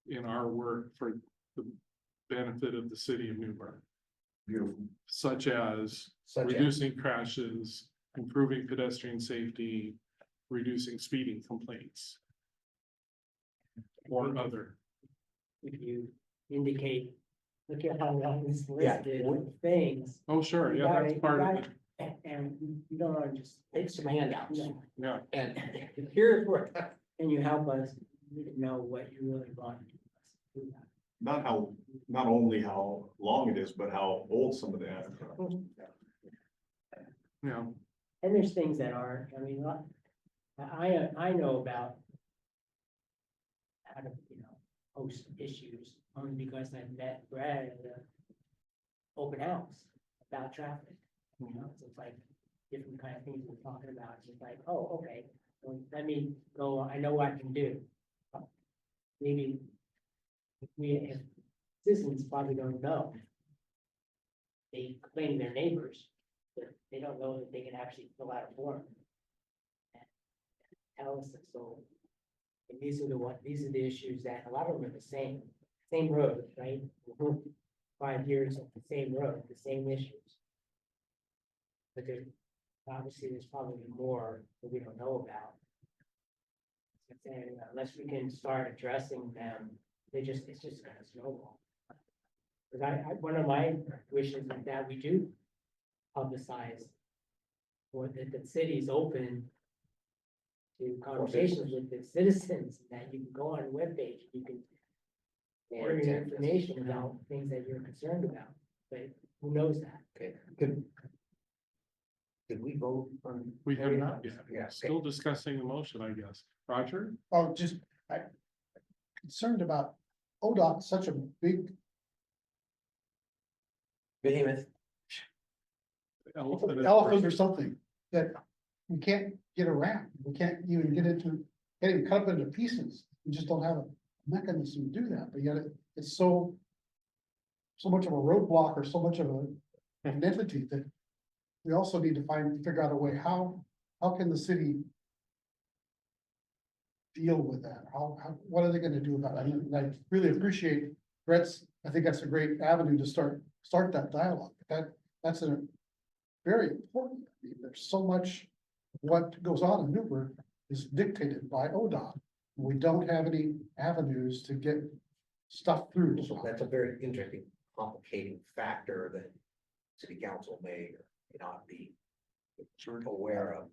in our work for the benefit of the city of Newburgh, Beautiful. such as Such as, reducing crashes, improving pedestrian safety, reducing speeding complaints. Or other. If you indicate, look at how long it's Yeah. listed with things. Oh, sure, You yeah, gotta- that's you part of gotta- it, And you don't want to just, take some handouts yeah. and here's where. and you help us know what you really want. Not only how long it is, but how old some of the items are. Yeah, And there's things that are, I mean, I know about how to, host issues, only because I met Brad at the open house about traffic. So it's like different kind of things we're talking about. It's like, oh, okay, well, let me go, I know what I can do. maybe if citizens probably don't know. They complain to their neighbors, but they don't know that they can actually fill out a form. And tell us that, so. And these are the issues that, a lot of them are the same road, right? 5 years of the same road, the same issues. But there's probably more that we don't know about. And unless we can start addressing them, it's just gonna snowball. Because one of my wishes is that we do publicize, or that the city's open to conversations with the citizens, that you can go on a webpage, you can share your information about things that you're concerned about, but who knows that? Okay, did we vote on? We have not yet. Yeah, okay. Still discussing the motion, I guess. Roger? Oh, I'm concerned about ODOT, such a big Behemoth. elephant or something that we can't get around. We can't even can't even cut up into pieces. We just don't have a mechanism to do that, but yet it's so much of a roadblock or so much of an entity that we also need to figure out a way, how can the city deal with that? What are they gonna do about it? And I really appreciate Brett's, I think that's a great avenue to start that dialogue. That's a very important. I mean, there's so much what goes on in Newburgh is dictated by ODOT. We don't have any avenues to get stuff through. So that's a very interesting, complicating factor that city council may or may not be aware of.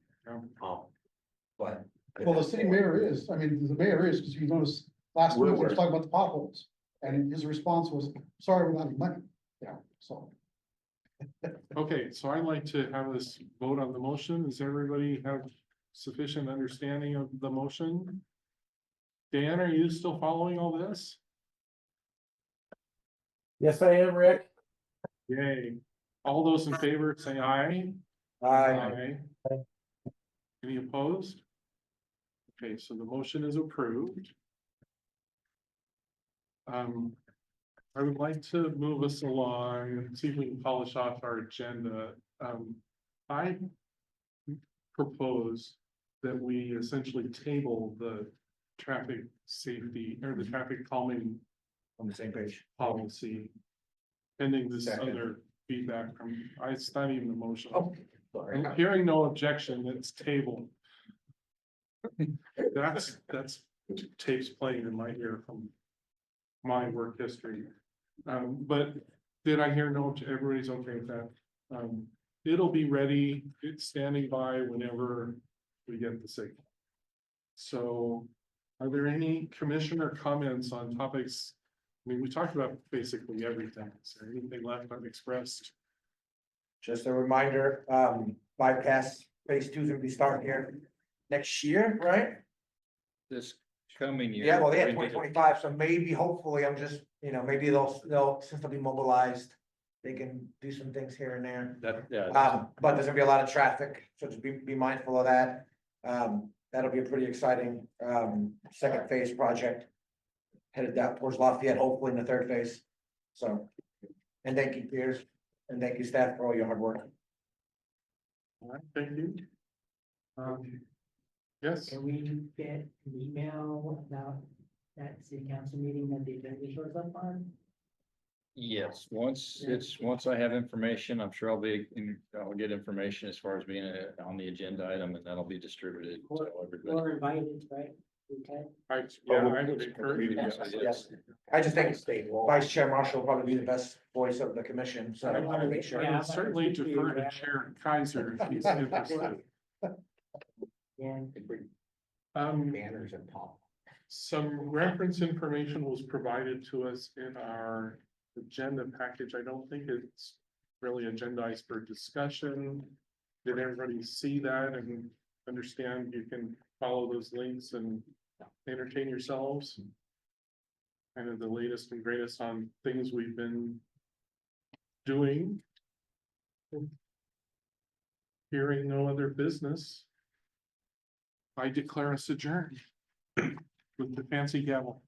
But. Well, the city mayor is, the mayor is, because you notice last week, we were talking about the potholes, and his response was, sorry, we're not having money, so. Okay, so I'd like to have us vote on the motion. Does everybody have sufficient understanding of the motion? Dan, are you still following all this? Yes, I am, Rick. Yay. All those in favor say aye. Aye. Any opposed? Okay, so the motion is approved. I would like to move us along and see if we can polish off our agenda. I propose that we essentially table the traffic safety or the traffic calming On the same page. policy. Pending this Second. other feedback from, it's not even a motion. Oh, sorry. I'm hearing no objection, it's tabled. That's tapes playing in my ear from my work history. But did I hear no, everybody's okay with that? It'll be ready, it's standing by whenever we get the signal. So are there any commissioner comments on topics? I mean, we talked about basically everything. Is there anything left unexpressed? Just a reminder, bypass phase 2 is gonna be starting here next year, right? This coming year. Yeah, well, they had 2025, so maybe, hopefully, I'm just, maybe they'll, since they'll be mobilized, they can do some things here and there. But there's gonna be a lot of traffic, so just be mindful of that. That'll be a pretty exciting, second phase project. Headed down towards Lafayette, hopefully in the third phase. So, and thank you, Piers, and thank you, staff, for all your hard work. All right, thank you. Yes, Can we get an email about that city council meeting that the agenda shows up on? Yes, once I have information, I'm sure I'll get information as far as being on the agenda item, and that'll be distributed to everybody. Or invited, right? Okay. I would encourage you. Yes, I just think Vice Chair Marshall will probably be the best voice of the commission, so I want to make sure. I would certainly defer to Chair Kaiser if he's interested. Yeah. Banners and pop. Some reference information was provided to us in our agenda package. I don't think it's really agendized for discussion. Did everybody see that and understand you can follow those links and entertain yourselves? Kind of the latest and greatest on things we've been doing. Hearing no other business, I declare us adjourned. with the fancy gavel.